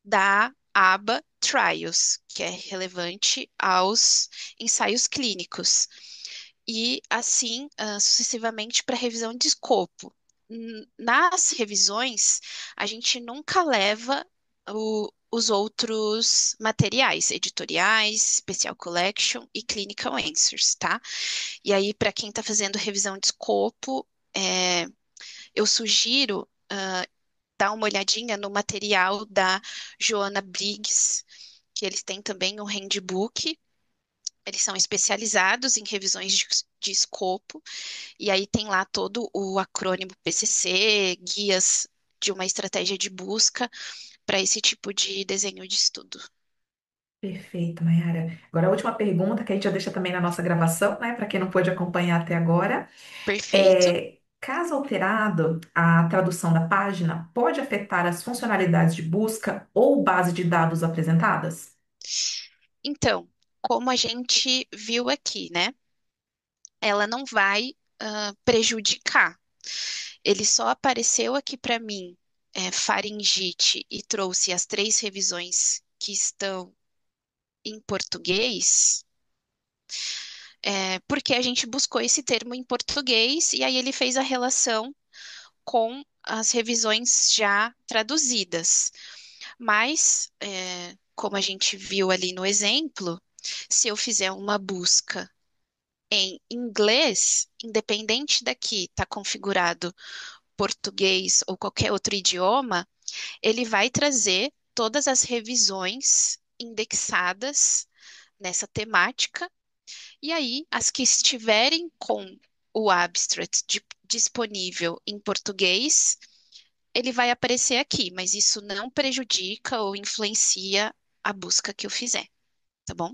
da aba Trials, que é relevante aos ensaios clínicos, e assim sucessivamente para revisão de escopo. Nas revisões, a gente nunca leva os outros materiais, editoriais, Special Collection e Clinical Answers, tá? E aí, para quem está fazendo revisão de escopo, eu sugiro dar uma olhadinha no material da Joanna Briggs, que eles têm também um handbook. Eles são especializados em revisões de escopo, e aí tem lá todo o acrônimo PCC, guias de uma estratégia de busca para esse tipo de desenho de estudo. Perfeito, Mayara. Agora, a última pergunta, que a gente já deixa também na nossa gravação, né, para quem não pôde acompanhar até agora. Perfeito. Caso alterado, a tradução da página pode afetar as funcionalidades de busca ou base de dados apresentadas? Então, como a gente viu aqui, né? Ela não vai prejudicar. Ele só apareceu aqui para mim, faringite, e trouxe as três revisões que estão em português, porque a gente buscou esse termo em português e aí ele fez a relação com as revisões já traduzidas. Mas, como a gente viu ali no exemplo, se eu fizer uma busca em inglês, independente daqui estar configurado português ou qualquer outro idioma, ele vai trazer todas as revisões indexadas nessa temática, e aí as que estiverem com o abstract disponível em português, ele vai aparecer aqui, mas isso não prejudica ou influencia a busca que eu fizer, tá bom?